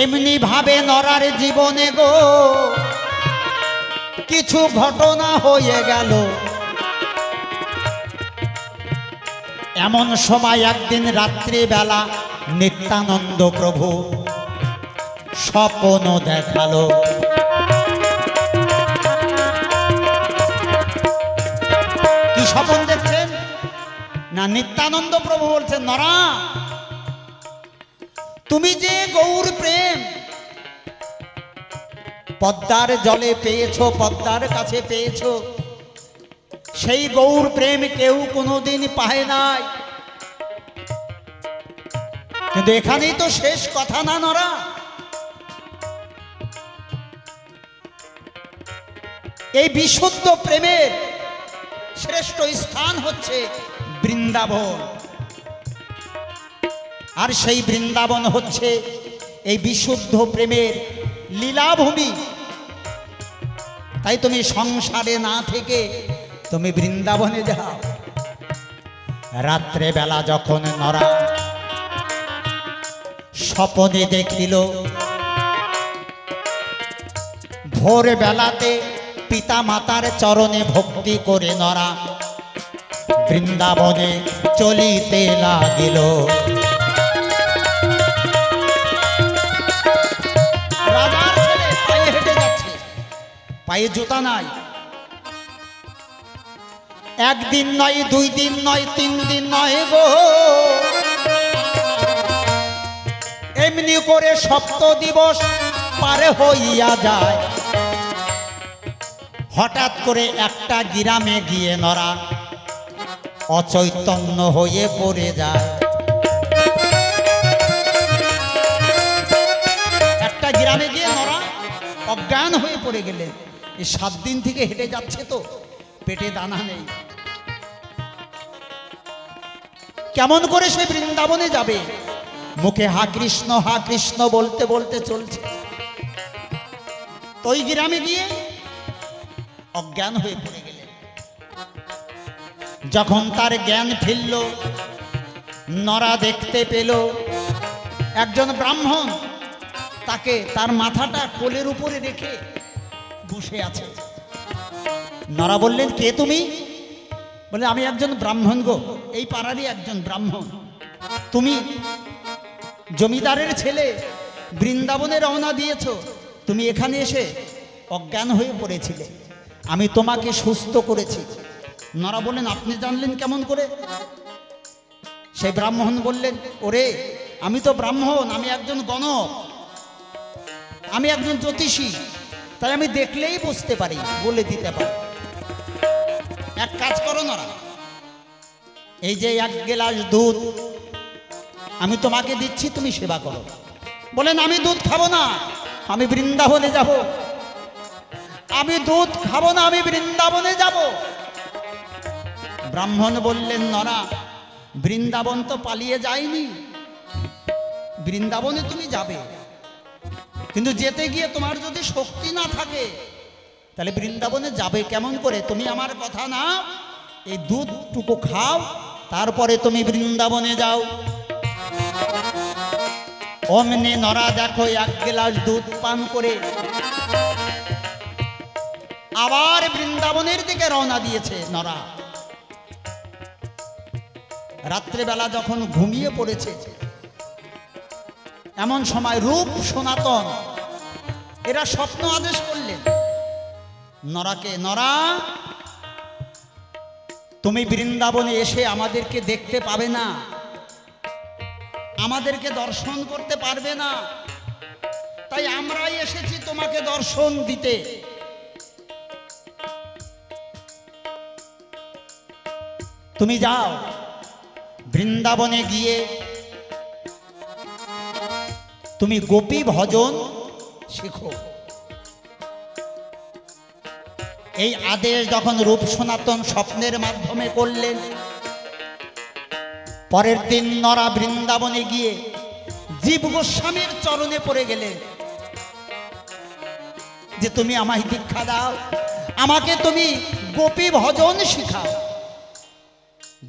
এমনি ভাবে নরার জীবনে গো কিছু ঘটনা হয়ে গেল। এমন সময় একদিন রাত্রিবেলা নিত্যানন্দ প্রভু স্বপ্ন দেখালো। কি স্বপ্ন দেখছেন না? নিত্যানন্দ প্রভু বলছেন, নরা তুমি যে গৌর প্রেম পদ্মার জলে পেয়েছো, পদ্মার কাছে পেয়েছো, সেই গৌর প্রেম কেউ কোনোদিন পায় নাই। কিন্তু এখানেই তো শেষ কথা না নরা। এই বিশুদ্ধ প্রেমের শ্রেষ্ঠ স্থান হচ্ছে বৃন্দাবন। আর সেই বৃন্দাবন হচ্ছে এই বিশুদ্ধ প্রেমের লীলাভূমি। তাই তুমি সংসারে না থেকে তুমি বৃন্দাবনে যাও। রাত্রে বেলা যখন নরা স্বপনে দেখিল ভোর বেলাতে পিতা মাতার চরণে ভক্তি করে নরা বৃন্দাবনে চলিতে লাগিল। রাজার ছেলে পায়ে হেঁটে যাচ্ছে, পায়ে জুতা নাই। একদিন নয়, 2 দিন নয়, 3 দিন নয় গো, এমনি করে সপ্ত দিবস পারে হইয়া যায়। হঠাৎ করে একটা গ্রামে গিয়ে নরা অচৈতন্য হয়ে পড়ে যায়। একটা গ্রামে গিয়ে নরা অজ্ঞান হয়ে পড়ে গেলেন। এই 7 দিন থেকে হেঁটে যাচ্ছে তো, পেটে দানা নেই, কেমন করে সে বৃন্দাবনে যাবে? মুখে হা কৃষ্ণ বলতে বলতে চলছে। তো ওই গ্রামে গিয়ে অজ্ঞান হয়ে পড়ে গেলেন। যখন তার জ্ঞান ফিরল, নরা দেখতে পেল একজন ব্রাহ্মণ তাকে তার মাথাটা কোলের উপরে রেখে বসে আছে। নরা বললেন, কে তুমি? বলে, আমি একজন ব্রাহ্মণ গো, এই পাড়ারই একজন ব্রাহ্মণ। তুমি জমিদারের ছেলে, বৃন্দাবনে রওনা দিয়েছ, তুমি এখানে এসে অজ্ঞান হয়ে পড়েছিলে, আমি তোমাকে সুস্থ করেছি। নরা বললেন, আপনি জানলেন কেমন করে? সেই ব্রাহ্মণ বললেন, ওরে আমি তো ব্রাহ্মণ, আমি একজন গণক, আমি একজন জ্যোতিষী, তাই আমি দেখলেই বুঝতে পারি, বলে দিতে পারি। এক কাজ করো নরা, এই যে 1 গ্লাস দুধ আমি তোমাকে দিচ্ছি, তুমি সেবা করো। বলেন, আমি দুধ খাবো না, আমি বৃন্দাবনে যাব। আমি দুধ খাবো না, আমি বৃন্দাবনে যাব। ব্রাহ্মণ বললেন, নরা বৃন্দাবন তো পালিয়ে যায়নি, বৃন্দাবনে তুমি যাবে, কিন্তু যেতে গিয়ে তোমার যদি শক্তি না থাকে তাহলে বৃন্দাবনে যাবে কেমন করে? তুমি আমার কথা না, এই দুধটুকু খাও, তারপরে তুমি বৃন্দাবনে যাও। অমনি নরা দেখো 1 গ্লাস দুধ পান করে আবার বৃন্দাবনের দিকে রওনা দিয়েছে নরা। রাত্রেবেলা যখন ঘুমিয়ে পড়েছে, এমন সময় রূপ সনাতন এরা স্বপ্ন আদেশ করলেন নরাকে, নরা তুমি বৃন্দাবনে এসে আমাদেরকে দেখতে পাবে না, আমাদেরকে দর্শন করতে পারবে না, তাই আমরাই এসেছি তোমাকে দর্শন দিতে। তুমি যাও বৃন্দাবনে গিয়ে তুমি গোপী ভজন শেখো। এই আদেশ যখন রূপ সনাতন স্বপ্নের মাধ্যমে করলেন, পরের দিন নরা বৃন্দাবনে গিয়ে জীব গোস্বামীর চরণে পড়ে গেলেন যে তুমি আমায় দীক্ষা দাও, আমাকে তুমি গোপী ভজন শিখাও।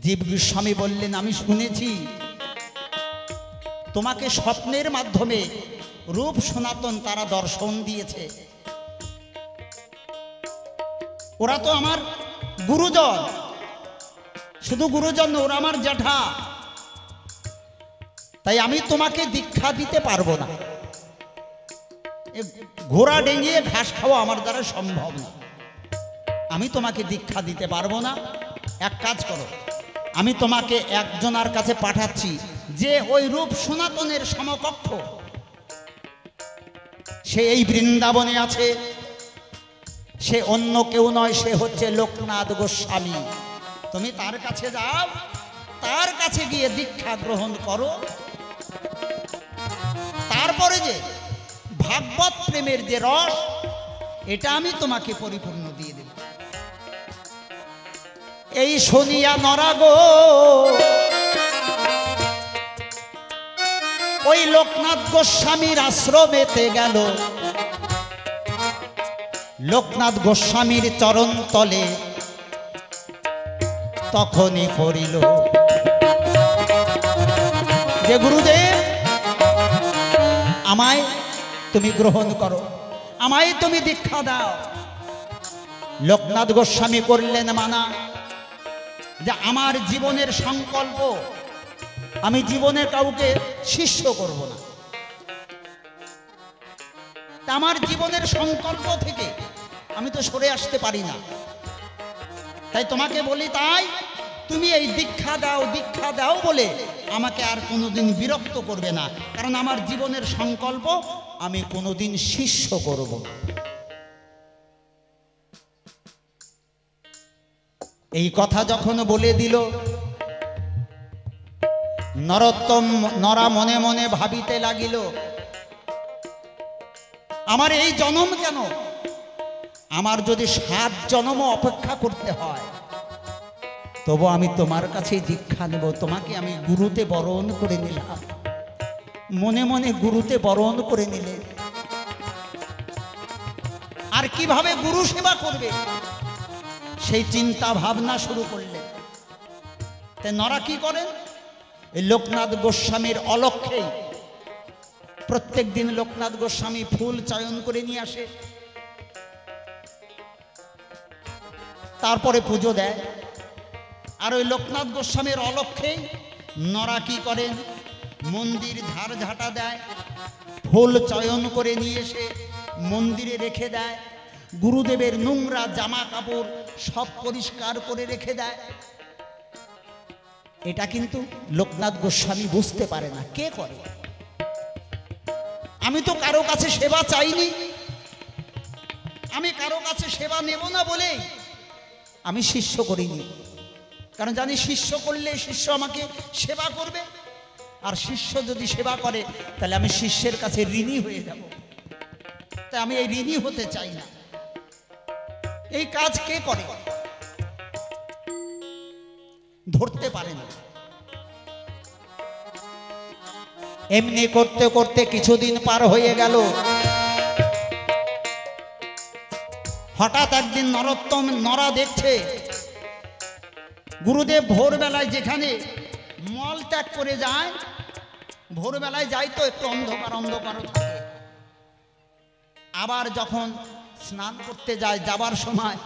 জীব গোস্বামী বললেন, আমি শুনেছি তোমাকে স্বপ্নের মাধ্যমে রূপ সনাতন তারা দর্শন দিয়েছে, ওরা তো আমার গুরুজন, শুধু গুরুজন, ওরা আমার জ্যাঠা, তাই আমি তোমাকে দীক্ষা দিতে পারবো না। ঘোড়া ডেঙিয়ে ঘাস খাওয়া আমার দ্বারা সম্ভব না, আমি তোমাকে দীক্ষা দিতে পারবো না। এক কাজ করো, আমি তোমাকে একজনের কাছে পাঠাচ্ছি যে ওই রূপ সনাতনের সমকক্ষ, সে এই বৃন্দাবনে আছে, সে অন্য কেউ নয়, সে হচ্ছে লোকনাথ গোস্বামী। তুমি তার কাছে যাও, তার কাছে গিয়ে দীক্ষা গ্রহণ করো, তারপরে যে ভাগবত প্রেমের যে রস, এটা আমি তোমাকে পরিপূর্ণ দিয়ে দেব। এই শুনিয়া নরা গো ওই লোকনাথ গোস্বামীর আশ্রমেতে গেল। লোকনাথ গোস্বামীর চরণ তলে তখনই পড়িল যে গুরুদেব আমায় তুমি গ্রহণ করো, আমায় তুমি দীক্ষা দাও। লোকনাথ গোস্বামী করলেন মানা যে আমার জীবনের সংকল্প, আমি জীবনে কাউকে শিষ্য করব না। আমার জীবনের সংকল্প থেকে আমি তো সরে আসতে পারি না, তাই তোমাকে বলি, তাই তুমি এই দীক্ষা দাও বলে আমাকে আর কোনোদিন বিরক্ত করবে না, কারণ আমার জীবনের সংকল্প আমি কোনোদিন শিষ্য করব না। এই কথা যখন বলে দিল, নরা মনে মনে ভাবিতে লাগিল, আমার এই জন্ম কেন, আমার যদি 7 জন্ম অপেক্ষা করতে হয় তবু আমি তোমার কাছে দীক্ষা নেব। তোমাকে আমি গুরুতে বরণ করে নিলাম। মনে মনে গুরুতে বরণ করে নিলে আর কিভাবে গুরু সেবা করবে সেই চিন্তা ভাবনা শুরু করলে। তাই নরা কি করেন, এই লোকনাথ গোস্বামীর অলক্ষ্যেই প্রত্যেক দিন লোকনাথ গোস্বামী ফুল চয়ন করে নিয়ে আসে, তারপরে পুজো দেয়। আর ওই লোকনাথ গোস্বামীর অলক্ষ্যেই নরা কি করেন, মন্দির ঝাড়ঝাঁটা দেয়, ফুল চয়ন করে নিয়ে এসে মন্দিরে রেখে দেয়, গুরুদেবের নোংরা জামা কাপড় সব পরিষ্কার করে রেখে দেয়। এটা কিন্তু লোকনাথ গোস্বামী বুঝতে পারে না কে করে। আমি তো কারো কাছে সেবা চাইনি, আমি কারো কাছে সেবা নেব না বলে আমি শিষ্য করিনি, কারণ জানি শিষ্য করলে শিষ্য আমাকে সেবা করবে, আর শিষ্য যদি সেবা করে তাহলে আমি শিষ্যের কাছে ঋণী হয়ে যাব। তাই আমি এই ঋণী হতে চাই না। এই কাজ কে করে, ধরতে পারে না। এমনি করতে করতে কিছুদিন পার হয়ে গেল। হঠাৎ একদিন নরা দেখছে গুরুদেব ভোরবেলায় যেখানে মল ত্যাগ করে যায়, ভোরবেলায় যাই তো একটু অন্ধকার থাকে, আবার যখন স্নান করতে যায় যাবার সময়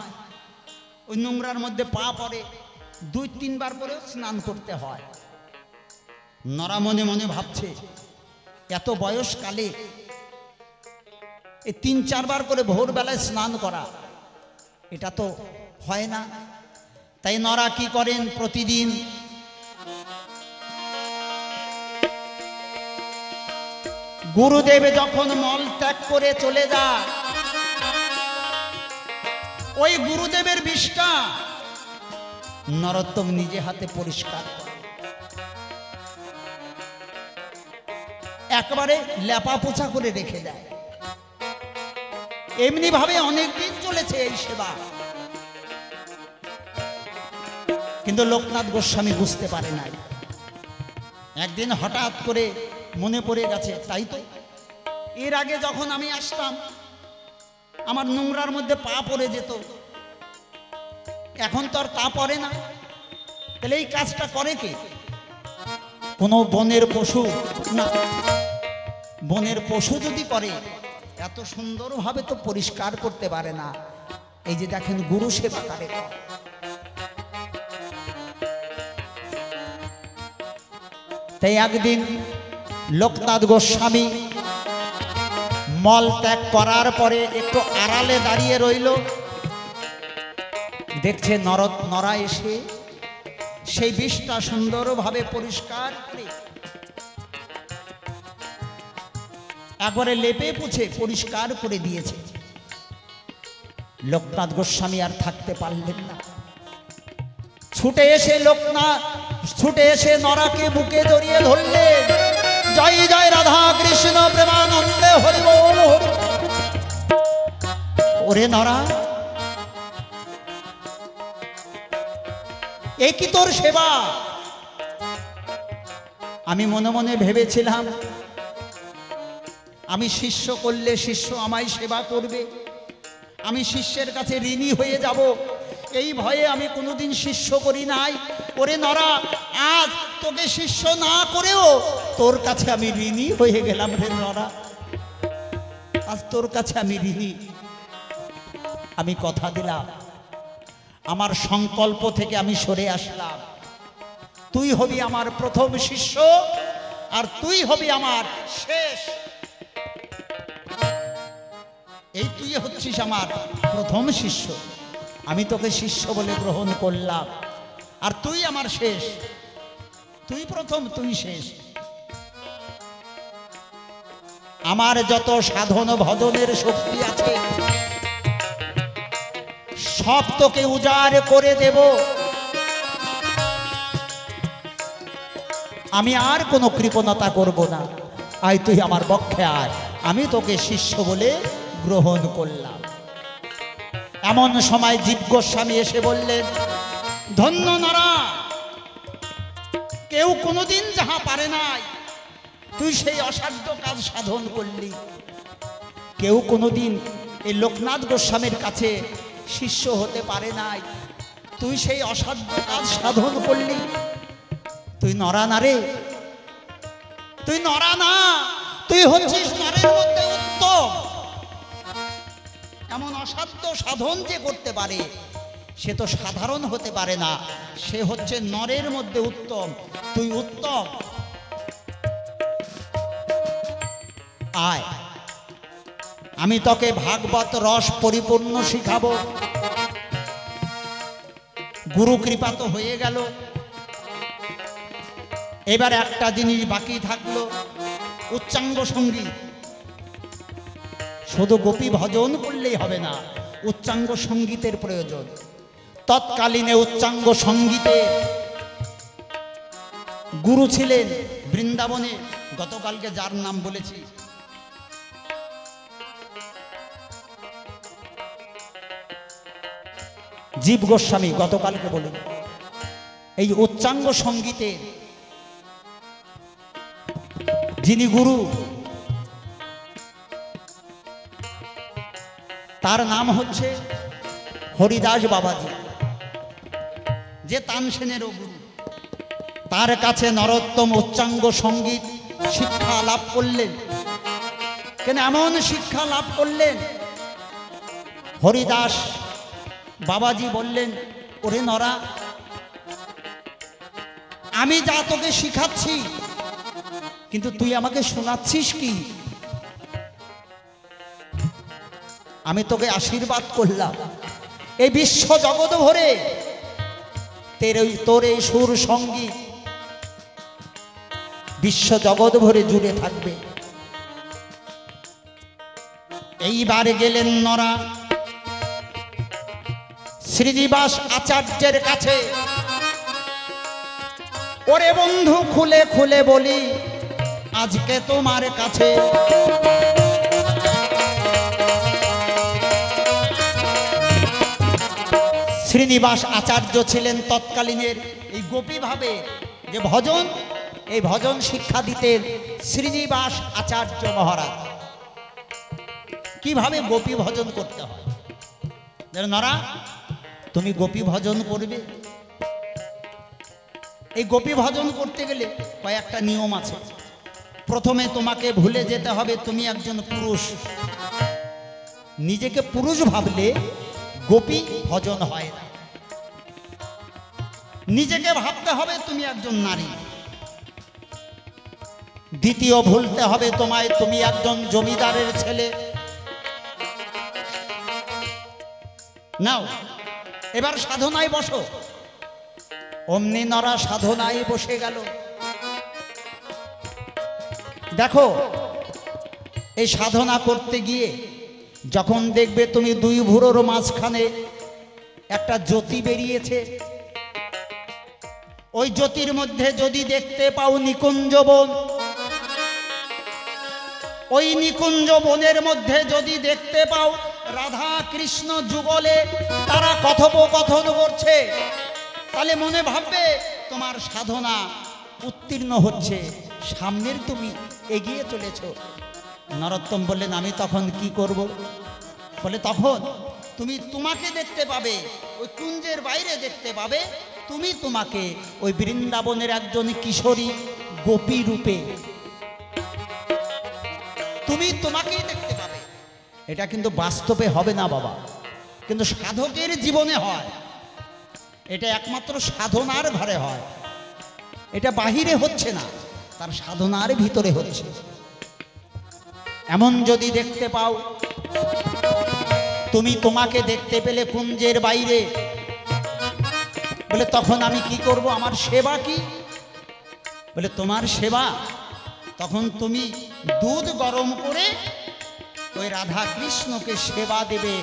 ওই নোংরার মধ্যে পা পড়ে, 2-3 বার করে স্নান করতে হয়। নরা মনে মনে ভাবছে এত বয়সকালে এই 3-4 বার করে ভোরবেলায় স্নান করা এটা তো হয় না। তাই নরা কি করেন, প্রতিদিন গুরুদেব যখন মল ত্যাগ করে চলে যায়, ওই গুরুদেবের বিষ্ঠা নরোত্তম নিজে হাতে পরিষ্কার করে, একবারে লেপা পোছা করে রেখে দেয়। এমনি ভাবে অনেকদিন চলেছে এই সেবা, কিন্তু লোকনাথ গোস্বামী বুঝতে পারে নাই। একদিন হঠাৎ করে মনে পড়ে গেছে, তাই তো এর আগে যখন আমি আসতাম আমার নোংরার মধ্যে পা পড়ে যেত, এখন তো আর তা পড়ে না। তাহলে এই কাজটা করে কে? কোনো বনের পশু না, বনের পশু যদি করে এত সুন্দরভাবে তো পরিষ্কার করতে পারে না। এই যে দেখেন গুরু সেবা করে। তাই একদিন লোকনাথ গোস্বামী মল ত্যাগ করার পরে একটু আড়ালে দাঁড়িয়ে রইল, দেখছে নরা এসে সেই বিষটা সুন্দরভাবে পরিষ্কার করে একবারে লেপে পুছে পরিষ্কার করে দিয়েছে। লোকনাথ গোস্বামী আর থাকতে পারলেন না, ছুটে এসে নরাকে বুকে জড়িয়ে ধরলেন। জয় জয় রাধা কৃষ্ণ প্রেমানন্দে হরি বল। ওরে নরা, এই কি তোর সেবা? আমি মনে মনে ভেবেছিলাম আমি শিষ্য করলে শিষ্য আমায় সেবা করবে, আমি শিষ্যের কাছে ঋণী হয়ে যাব, এই ভয়ে আমি কোনোদিন শিষ্য করি নাই। ওরে নরা, আজ তোকে শিষ্য না করেও তোর কাছে আমি ঋণী হয়ে গেলাম রে নরা। আজ তোর কাছে আমি ঋণী। আমি কথা দিলাম, আমার সংকল্প থেকে আমি সরে আসলাম। তুই হবি আমার প্রথম শিষ্য, আর তুই হবি আমার শেষ। এই তুই হচ্ছিস আমার প্রথম শিষ্য, আমি তোকে শিষ্য বলে গ্রহণ করলাম, আর তুই আমার শেষ। তুই প্রথম, তুই শেষ। আমার যত সাধন ভজনের শক্তি আছে সব তোকে উজাড় করে দেব। আমি আর কোনো কৃপণতা করব না। আয় তুই আমার পক্ষে আয়, আমি তোকে শিষ্য বলে গ্রহণ করলাম। এমন সময় জীব গোস্বামী এসে বললেন, ধন্য নরা, কেউ কোনোদিন যাহা পারে নাই তুই সেই অসাধ্য কাজ সাধন করলি। কেউ কোনোদিন এই লোকনাথ গোস্বামীর কাছে শিষ্য হতে পারে নাই, তুই সেই অসাধ্য কাজ সাধন করলি। তুই নরা না রে, তুই নরা না, তুই হচ্ছিস নরের মধ্যে উত্তম। এমন অসাধ্য সাধন যে করতে পারে সে তো সাধারণ হতে পারে না, সে হচ্ছে নরের মধ্যে উত্তম। তুই উত্তম। আয়, আমি তোকে ভাগবত রস পরিপূর্ণ শিখাবো। গুরু কৃপা তো হয়ে গেল, এবার একটা জিনিস বাকি থাকলো, উচ্চাঙ্গ সঙ্গীত। শুধু গোপী ভজন করলেই হবে না, উচ্চাঙ্গ সঙ্গীতের প্রয়োজন। তৎকালীনে উচ্চাঙ্গ সঙ্গীতে গুরু ছিলেন বৃন্দাবনে, গতকালকে যার নাম বলেছি, জীব গোস্বামী, গতকালকে বলেন। এই উচ্চাঙ্গ সঙ্গীতের যিনি গুরু, তার নাম হচ্ছে হরিদাস বাবাজি, যে তানসেনেরও গুরু। তার কাছে নরোত্তম উচ্চাঙ্গ সঙ্গীত শিক্ষা লাভ করলেন। কেন এমন শিক্ষা লাভ করলেন? হরিদাস বাবাজি বললেন, ওরে নরা, আমি যা তোকে শিখাচ্ছি কিন্তু তুই আমাকে শোনাচ্ছিস কি? আমি তোকে আশীর্বাদ করলাম, এই বিশ্ব জগৎ ভরে তোর এই সুর সঙ্গীত বিশ্ব জগৎ ভরে জুড়ে থাকবে। এইবার গেলেন নরা শ্রীনিবাস আচার্যের কাছে। ওরে বন্ধু, খুলে খুলে বলি আজকে তোমার কাছে, শ্রীনিবাস আচার্য ছিলেন তৎকালীনের এই গোপীভাবে যে ভজন, এই ভজন শিক্ষা দিতেন শ্রীনিবাস আচার্য মহারাজ। কিভাবে গোপী ভজন করতে হয়? নরা, তুমি গোপী ভজন করবে। এই গোপী ভজন করতে গেলে কয়েকটা নিয়ম আছে। প্রথমে তোমাকে ভুলে যেতে হবে তুমি একজন পুরুষ। নিজেকে পুরুষ ভাবলে গোপী ভজন হয় না। নিজেকে ভাবতে হবে তুমি একজন নারী। দ্বিতীয়, ভুলতে হবে তোমায় তুমি একজন জমিদারের ছেলে। নাও এবার সাধনায় বসো। অমনি নরা সাধনায় বসে গেল। দেখো, এই সাধনা করতে গিয়ে যখন দেখবে তুমি দুই ভুরোর মাঝখানে একটা জ্যোতি বেরিয়েছে, ওই জ্যোতির মধ্যে যদি দেখতে পাও নিকুঞ্জ বন, ওই নিকুঞ্জ বনের মধ্যে যদি দেখতে পাও রাধা কৃষ্ণ যুগলে তারা কথোপকথন করছে, তাহলে মনে ভাববে তোমার সাধনা উত্তীর্ণ হচ্ছে, সামনের তুমি এগিয়ে চলেছ। নরোত্তম বললেন, আমি তখন কি করব? বলে, তখন তুমি তোমাকে দেখতে পাবে, ওই কুঞ্জের বাইরে দেখতে পাবে তুমি তোমাকে ওই বৃন্দাবনের একজন কিশোরী গোপী রূপে তুমি তোমাকেই দেখতে পাবে। এটা কিন্তু বাস্তবে হবে না বাবা, কিন্তু সাধকের জীবনে হয়। এটা একমাত্র সাধনার ঘরে হয়, এটা বাহিরে হচ্ছে না, তার সাধনার ভিতরে হচ্ছে। এমন যদি দেখতে পাও, তুমি তোমাকে দেখতে পেলে কুঞ্জের বাইরে, বলে তখন আমি কি করব, আমার সেবা কি? বলে তোমার সেবা, তখন তুমি দুধ গরম করে ওই রাধা কৃষ্ণকে সেবা দেবে,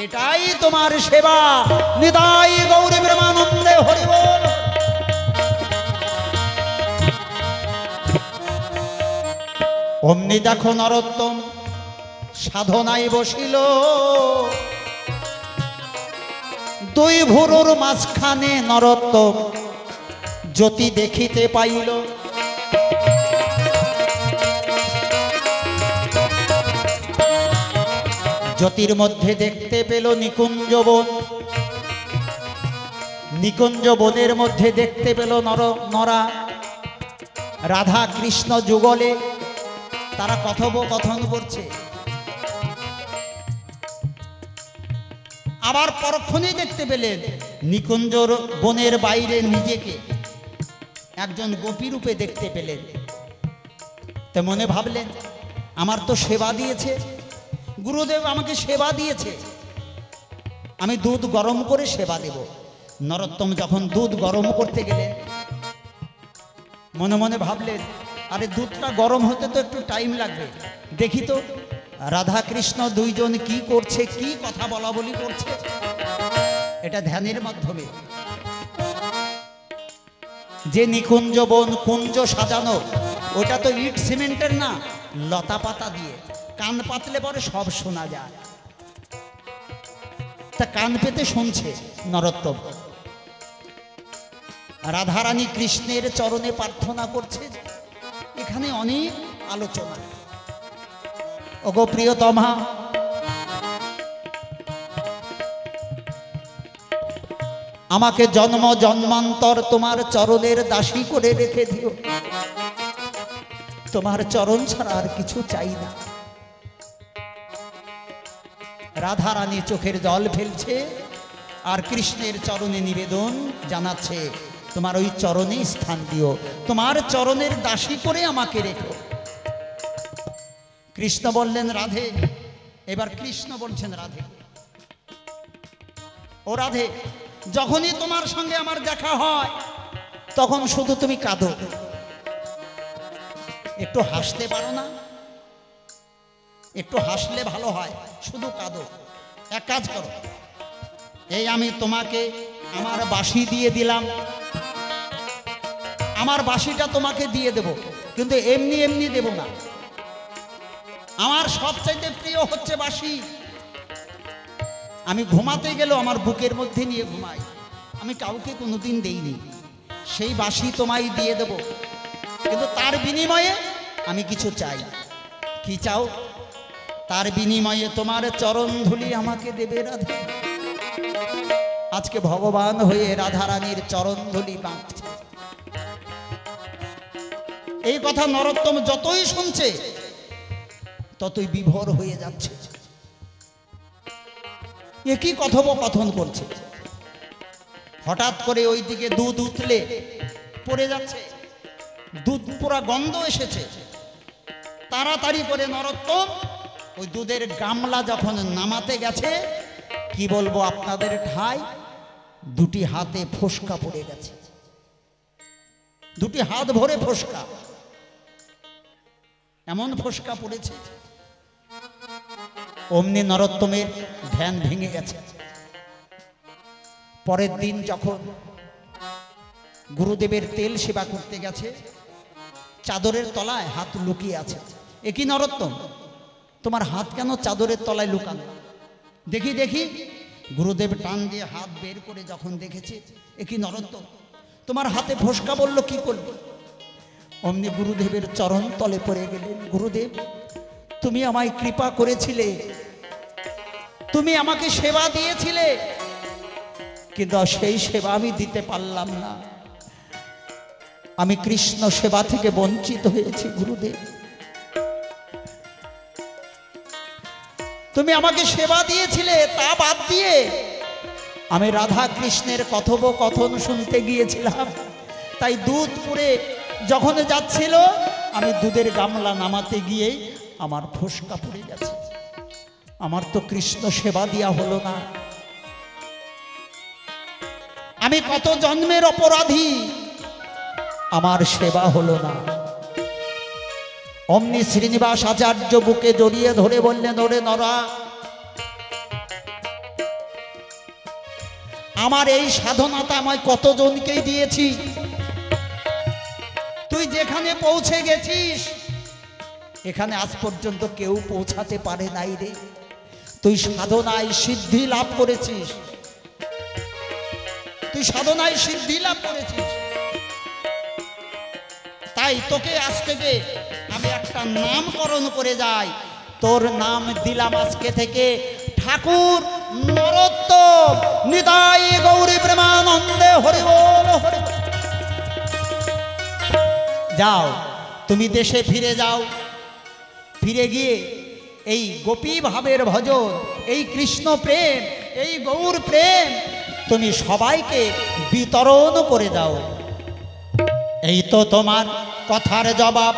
এটাই তোমার সেবা। নিতাই গৌরী প্রেমানন্দে হরি বল। অমনি দেখো নরোত্তম সাধনায় বসিল, দুই ভুরুর মাঝখানে নরোত্তম জ্যোতি দেখিতে পাইল। জ্যোতির মধ্যে দেখতে পেল নিকুঞ্জ বন, নিকুঞ্জ বনের মধ্যে দেখতে পেল নরা রাধা কৃষ্ণ যুগলে তারা কথোপকথন করছে। আবার পরক্ষণেই দেখতে পেলেন নিকুঞ্জ বনের বাইরে নিজেকে একজন গোপী রূপে দেখতে পেলেন। তে মনে ভাবলেন, আমার তো সেবা দিয়েছে গুরুদেব, আমাকে সেবা দিয়েছে, আমি দুধ গরম করে সেবা দেব। নরোত্তম যখন দুধ গরম করতে গেলেন, মনে মনে ভাবলেন, আরে দুধটা গরম হতে তো একটু টাইম লাগবে, দেখি তো রাধা কৃষ্ণ দুইজন কি করছে, কি কথা বলা বলি করছে। এটা ধ্যানের মাধ্যমে। যে নিকুঞ্জ বন, কুঞ্জ সাজানো, ওটা তো ইট সিমেন্টের না, লতা পাতা দিয়ে, কান পাতলে পরে সব শোনা যায়। তা কান পেতে শুনছে নরোত্তম। রাধারানী কৃষ্ণের চরণে প্রার্থনা করছে। এখানে অনেক আলোচনা। ওগো প্রিয়তমা, আমাকে জন্ম জন্মান্তর তোমার চরণের দাসী করে রেখে দিও, তোমার চরণ ছাড়া আর কিছু চাই না। রাধারানী চোখের জল ফেলছে আর কৃষ্ণের চরণে নিবেদন জানাচ্ছে, তোমার ওই চরণে স্থান দিও, তোমার চরণের দাসী করে আমাকে রেখো। কৃষ্ণ বললেন রাধে, এবার কৃষ্ণ বলছেন রাধে, ও রাধে, যখনই তোমার সঙ্গে আমার দেখা হয় তখন শুধু তুমি কাঁদো, একটু হাসতে পারো না? একটু হাসলে ভালো হয়, শুধু কাঁদো। এক কাজ করো, এই আমি তোমাকে আমার বাঁশি দিয়ে দিলাম, আমার বাঁশিটা তোমাকে দিয়ে দেব, কিন্তু এমনি এমনি দেব না। আমার সবচাইতে প্রিয় হচ্ছে বাঁশি। আমি ঘুমাতে গেলেও আমার বুকের মধ্যে নিয়ে ঘুমাই, আমি কাউকে কোনোদিন দেইনি। সেই বাঁশি তোমায় দিয়ে দেব, কিন্তু তার বিনিময়ে আমি কিছু চাই। কি চাও? তার বিনিময়ে তোমার চরণ ধুলি আমাকে দেবে রাধে। আজকে ভগবান হয়ে রাধারানীর চরণ ধুলি বাঁধছে। এই কথা নরোত্তম যতই শুনছে ততই বিভোর হয়ে যাচ্ছে। একই কথোপকথন করছে। হঠাৎ করে ওই দিকে দুধ উতলে পড়ে যাচ্ছে, দুধ পুরা গন্ধ এসেছে। তাড়াতাড়ি করে নরোত্তম ওই দুধের গামলা যখন নামাতে গেছে, কি বলবো আপনাদের ঠাই, দুটি হাতে ফোসকা পড়ে গেছে, দুটি হাত ভরে ফোসকা, এমন ফোসকা পড়েছে। অমনি নরোত্তমের ধ্যান ভেঙে গেছে। পরের দিন যখন গুরুদেবের তেল সেবা করতে গেছে, চাদরের তলায় হাত লুকিয়ে আছে। একই নরোত্তম, তোমার হাত কেন চাদরের তলায় লুকানো? দেখি দেখি। গুরুদেব টান দিয়ে হাত বের করে যখন দেখেছে, একই নরোত্তম, তোমার হাতে ফোসকা, বলল কি করবে? অমনি গুরুদেবের চরণ তলে পড়ে গেলেন। গুরুদেব, তুমি আমায় কৃপা করেছিলে, তুমি আমাকে সেবা দিয়েছিলে, কিন্তু সেই সেবা আমি দিতে পারলাম না। আমি কৃষ্ণ সেবা থেকে বঞ্চিত হয়েছি গুরুদেব। তুমি আমাকে সেবা দিয়েছিলে, তা বাদ দিয়ে আমি রাধা কৃষ্ণের কথোপকথন শুনতে গিয়েছিলাম। তাই দুধপুরে যখন যাচ্ছিল, আমি দুধের গামলা নামাতে গিয়েই আমার ফোসকা পড়ে গেছে। আমার তো কৃষ্ণ সেবা দেওয়া হলো না। আমি কত জন্মের অপরাধী, আমার সেবা হলো না। অমনি শ্রীনিবাস আচার্য বুকে জড়িয়ে ধরে বললেন, ওরে নরা, আমার এই সাধনাটা আমায় কতজনকেই দিয়েছি, তুই যেখানে পৌঁছে গেছিস এখানে আজ পর্যন্ত কেউ পৌঁছাতে পারে নাই রে। তুই সাধনায় সিদ্ধি লাভ করেছিস, তুই সাধনায় সিদ্ধি লাভ করেছিস। তাই তোকে আজ থেকে আমি একটা নামকরণ করে যাই। তোর নাম দিলাম আজকে থেকে ঠাকুর নরোত্তম। নিতাই গৌরী প্রেমানন্দে হরি বল হরি বল। যাও, তুমি দেশে ফিরে যাও। ফিরে গিয়ে এই গোপী ভাবের ভজন, এই কৃষ্ণ প্রেম, এই গৌর প্রেম তুমি সবাইকে বিতরণ করে দাও। এই তো তোমার কথার জবাব।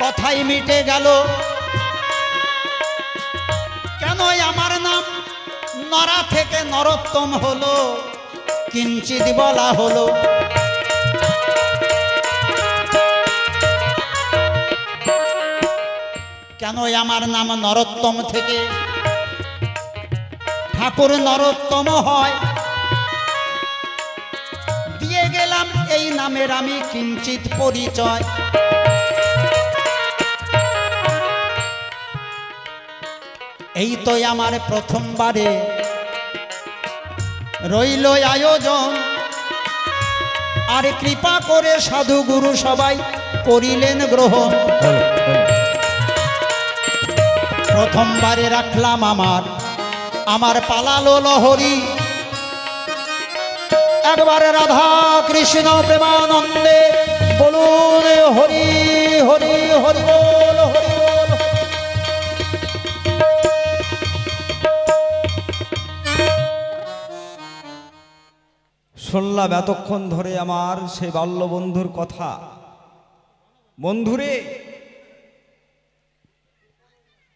কথাই মিটে গেল। কেন আমার নাম নরা থেকে নরোত্তম হলো, কিঞ্চিত বলা হলো। কেন আমার নাম নরোত্তম থেকে ঠাকুর নরোত্তম হয়, দিয়ে গেলাম এই নামের আমি কিঞ্চিত পরিচয়। এই তো আমার প্রথমবারে রইল আয়োজন। আর কৃপা করে সাধু গুরু সবাই করিলেন গ্রহণ। প্রথমবারে রাখলাম আমার পালালো লহরী। একবারে রাধা কৃষ্ণ প্রেমানন্দে বলুন হরি হরি হরি বল হরি বল। শুনলাম এতক্ষণ ধরে আমার সেই বাল্য বন্ধুর কথা। বন্ধুরে,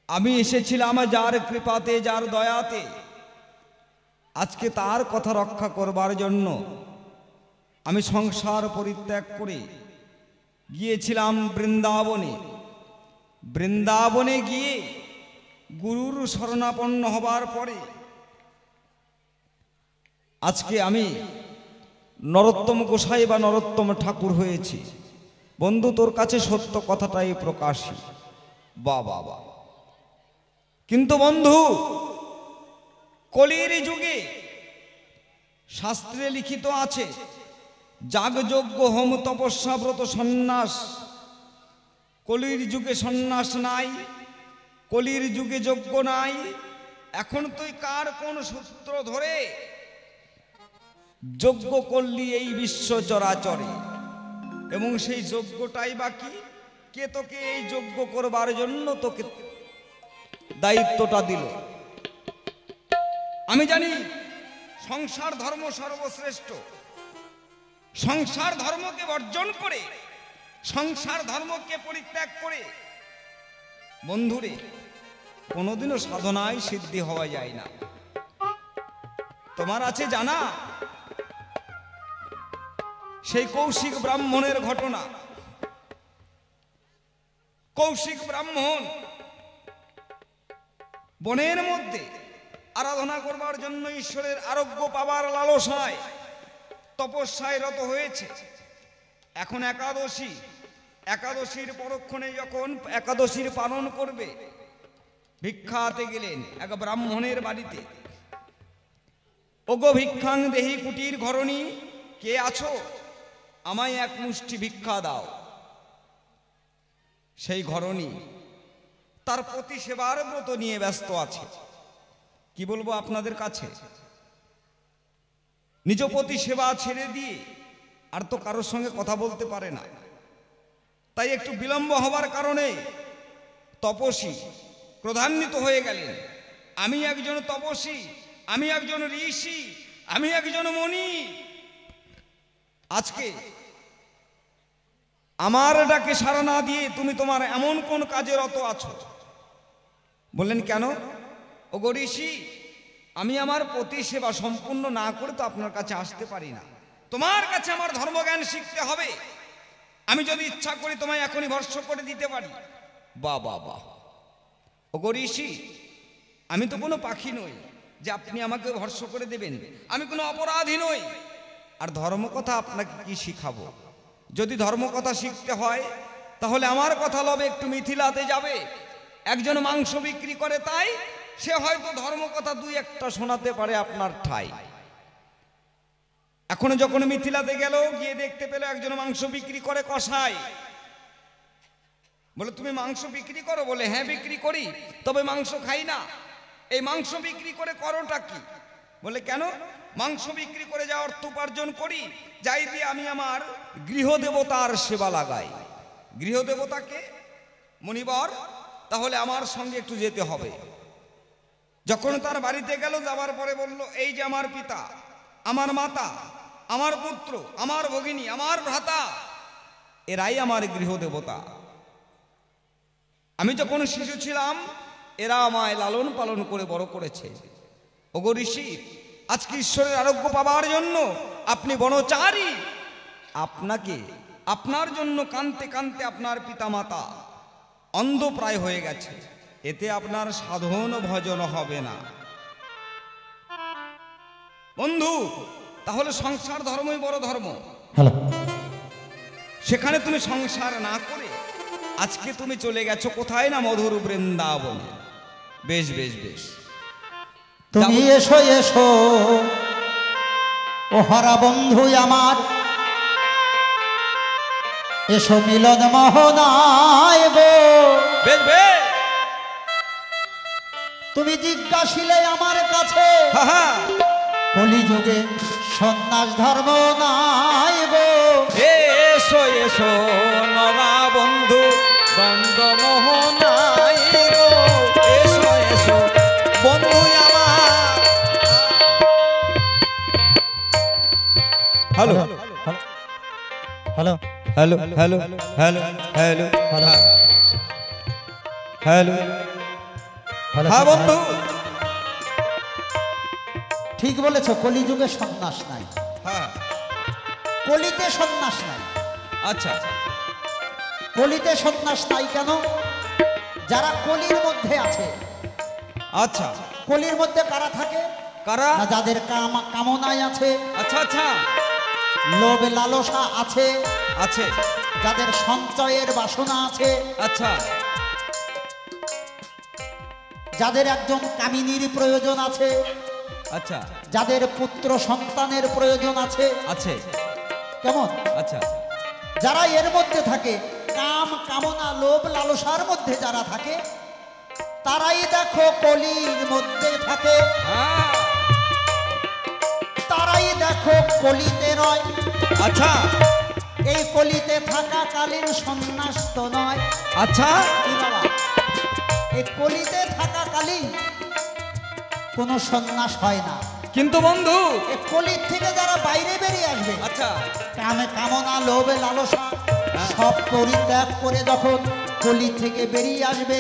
আমি এসেছিলাম যার কৃপাতে, যার দয়াতে। আজকে তার কথা রক্ষা করবার জন্য আমি সংসার পরিত্যাগ করে গিয়েছিলাম বৃন্দাবনে। বৃন্দাবনে গিয়ে গুরুর শরণাপন্ন হবার পরে আজকে আমি নরোত্তম গোসাই বা নরোত্তম ঠাকুর হয়েছি। বন্ধু, তোর কাছে সত্য কথাটাই প্রকাশী। বা বাবা, কিন্তু বন্ধু, কলির যুগে শাস্ত্রে লিখিত আছে যাগযজ্ঞ হোম তপস্যা ব্রত সন্ন্যাস। কলির যুগে সন্ন্যাস নাই, কলির যুগে যজ্ঞ নাই। এখন তুই কার কোন সূত্র ধরে যজ্ঞ করলি এই বিশ্ব চরাচরে? এবং সেই যজ্ঞটাই বাকি কে তোকে এই যজ্ঞ করবার জন্য তোকে দায়িত্বটা দিল? আমি জানি সংসার ধর্ম সর্বশ্রেষ্ঠ। সংসার ধর্মকে বর্জন করে, সংসার ধর্মকে পরিত্যাগ করে বন্ধুরে কোনোদিনও সাধনায় সিদ্ধি হওয়া যায় না। তোমার আছে জানা সেই কৌশিক ব্রাহ্মণের ঘটনা। কৌশিক ব্রাহ্মণ বনের মধ্যে আরাধনা করবার জন্য, ঈশ্বরের আরোগ্য পাবার লালসায় তপস্যায় রত হয়েছে। এখন একাদশী, একাদশীর পরক্ষণে যখন একাদশীর পালন করবে, ভিক্ষাতে গেলেন এক ব্রাহ্মণের বাড়িতে। ওগো ভিক্ষাং দেহি কুটির ঘরণী, কে আছো? আমায় এক মুষ্টি ভিক্ষা দাও। সেই ঘরণী তার প্রতি সেবার ব্রত নিয়ে ব্যস্ত আছে। কি বলবো আপনাদের কাছে, নিজ প্রতি সেবা ছেড়ে দিয়ে আর তো কারোর সঙ্গে কথা বলতে পারে না। তাই একটু বিলম্ব হবার কারণে তপস্বী ক্রোধান্বিত হয়ে গেলেন। আমি একজন তপস্বী, আমি একজন ঋষি, আমি একজন মুনি, আজকে আমার ডাকে সাড়া না দিয়ে তুমি তোমার এমন কোন কাজে রত আছো? বললেন কেন? ওগো ঋষি, আমি আমার পতি সেবা সম্পূর্ণ না করে তো আপনার কাছে আসতে পারি না। তোমার কাছে আমার ধর্মজ্ঞান শিখতে হবে। আমি যদি ইচ্ছা করি তোমায় এখনই ভর্ৎস করে দিতে পারি। বাহ বাহ বাহ! ওগো ঋষি, আমি তো কোনো পাখি নই যে আপনি আমাকে ভর্ৎস করে দেবেন। আমি কোনো অপরাধী নই। আর ধর্মকথা আপনাকে কি শিখাবো? যদি ধর্মকথা শিখতে হয় তাহলে আমার কথা লবে একটু মিথিলাতে যাবে। একজন মাংস বিক্রি করে, তাই সে হয়তো ধর্মকথা দুই একটা শোনাতে পারে আপনার ঠাই। এখন যখন মিথিলাতে গেল, গিয়ে দেখতে পেল একজন মাংস বিক্রি করে কসাই। বলে, তুমি মাংস বিক্রি করো? বলে, হ্যাঁ বিক্রি করি, তবে মাংস খাই না। এই মাংস বিক্রি করে করোটা কি? বলে, কেন? মাংস বিক্রি করে যা অর্থ উপার্জন করি, যাই দিয়ে আমি আমার গৃহদেবতার সেবা লাগাই। গৃহদেবতাকে? মনিবর, তাহলে আমার সঙ্গে একটু যেতে হবে। যখন তার বাড়িতে গেল, যাওয়ার পরে বলল, এই যে আমার পিতা, আমার মাতা, আমার পুত্র, আমার ভগিনী, আমার ভ্রাতা, এরাই আমার গৃহদেবতা। আমি যখন শিশু ছিলাম এরা আমায় লালন পালন করে বড় করেছে। ওগো ঋষি, আজকে ঈশ্বরের আরোগ্য পাবার জন্য আপনি বনচারী। আপনাকে, আপনার জন্য কানতে কানতে আপনার পিতামাতা অন্ধ প্রায় হয়ে গেছে। এতে আপনার সাধন ভজন হবে না। বন্ধু, তাহলে সংসার ধর্মই বড় ধর্ম। হ্যালো, সেখানে তুমি সংসার না করে আজকে তুমি চলে গেছো কোথায় না? মধুর বৃন্দাবনে। বেশ বেশ বেশ, তুমি এসো এসো ও হরা বন্ধু আমার, এসো মিলন মোহনায় গো। বেশ বেশ, তুমি জিজ্ঞাসিলে আমার কাছে, কলিযুগে সন্ন্যাস ধর্ম নাই গো। এসো এসো নরা বন্ধু, দ্বন্দ্ব মোহনাই গো। এসো এসো বন্ধু আমার। Hello hello hello hello hello hello hello, হ্যাঁ বন্ধু, ঠিক বলেছ, কলিযুগে সন্ন্যাস নাই। হ্যাঁ, কলিতে সন্ন্যাস নাই। আচ্ছা, কলিতে সন্ন্যাস নাই কেন? যারা কলির মধ্যে আছে। আচ্ছা, কলির মধ্যে কারা থাকে? কারা? না, যাদের কামনায় আছে, আচ্ছা আচ্ছা, লোভ লালসা আছে, আছে, যাদের সঞ্চয়ের বাসনা আছে, আচ্ছা, যাদের একজন কামিনীর প্রয়োজন আছে, আচ্ছা, যাদের পুত্র সন্তানের প্রয়োজন আছে। আছে, কেমন? আচ্ছা, যারা এর মধ্যে থাকে, কাম কামনা লোভ লালসার মধ্যে যারা থাকে, তারাই দেখো কলির মধ্যে থাকে। হ্যাঁ, তারাই দেখো কলিতে নয়। আচ্ছা, এই কলিতে থাকাকালীন সন্ন্যাস তো নয়। আচ্ছা, কি বাবা, এই কলিতে থাকাকালীন কোনো সন্ন্যাস হয় না। কিন্তু বন্ধু, এই কলির থেকে যারা বাইরে বেরিয়ে আসবে, আচ্ছা, কামে কামনা লোভে লালসা সব পরিত্যাগ করে যখন কলি থেকে বেরিয়ে আসবে,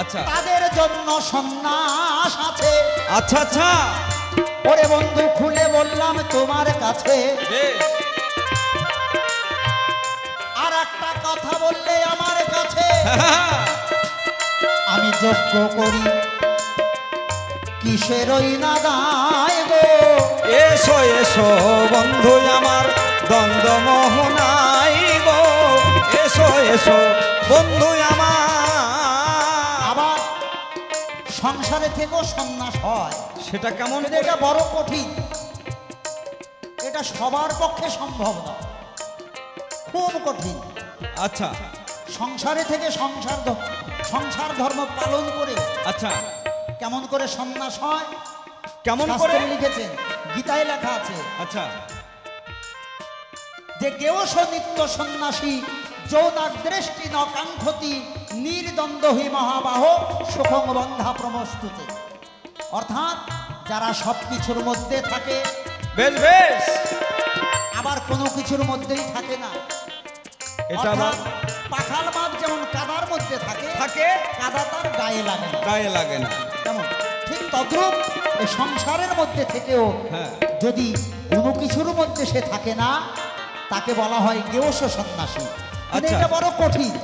আচ্ছা, তাদের জন্য সন্ন্যাস আছে। আচ্ছা, আচ্ছা, ওরে বন্ধু, খুলে বললাম তোমার কাছে। বেশ, আর একটা কথা বললে আমার কাছে, হ্যাঁ, আমি যজ্ঞ করি কিসেরই না দায় গো। এসো এসো বন্ধু আমার, দ্বন্দ্ব মোহনাই গো। এসো এসো বন্ধু আমার। আবার সংসারে থেকেও সন্ন্যাস হয়। সেটা কেমন? এটা বড় কঠিন, এটা সবার পক্ষে সম্ভব না, খুব কঠিন। আচ্ছা, সংসারে থেকে সংসার ধর্ম পালন করে আচ্ছা, কেমন করে সন্ন্যাস হয়? কেমন করে শাস্ত্রে লিখেছেন, গীতায় লেখা আছে, আচ্ছা, যে কেউ নিত্য সন্ন্যাসী যৌনাগ্রেষ্টি ন কাঙ্ক্ষতি নির্দ্বন্দ্ব হি মহাবাহ সুখং বন্ধা প্রমস্তুতে। অর্থাৎ যারা সব কিছুর মধ্যে থাকে, বেশ বেশ, আবার কোনো কিছুর মধ্যেই থাকে না। এটা আবার পাখাল মাছ যেমন কাদার মধ্যে থাকে, কাদা তার গায়ে লাগে না, গায়ে লাগে না, তেমন ঠিক তদ্রূপ এই সংসারের মধ্যে থেকেও যদি কোনো কিছুর মধ্যে সে থাকে না, তাকে বলা হয় গেয়স সন্ন্যাসী। এটা বড় কঠিন,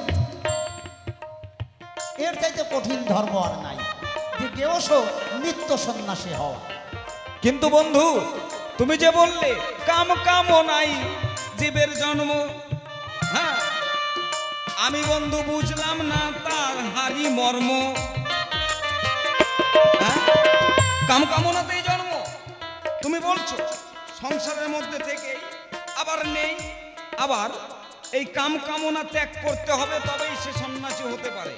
এর চাইতে কঠিন ধর্ম আর নাই যে গেয়স নিত্য সন্ন্যাসী হওয়া। কিন্তু বন্ধু, তুমি যে বললে কাম কাম নাই জীবের জন্ম, হ্যাঁ, আমি বন্ধু বুঝলাম না তার হারি মর্ম। কাম কামনাতেই জন্ম, তুমি বলছো সংসারের মধ্যে থেকে আবার নেই, আবার এই কাম কামনা ত্যাগ করতে হবে তবেই সে সন্ন্যাসী হতে পারে।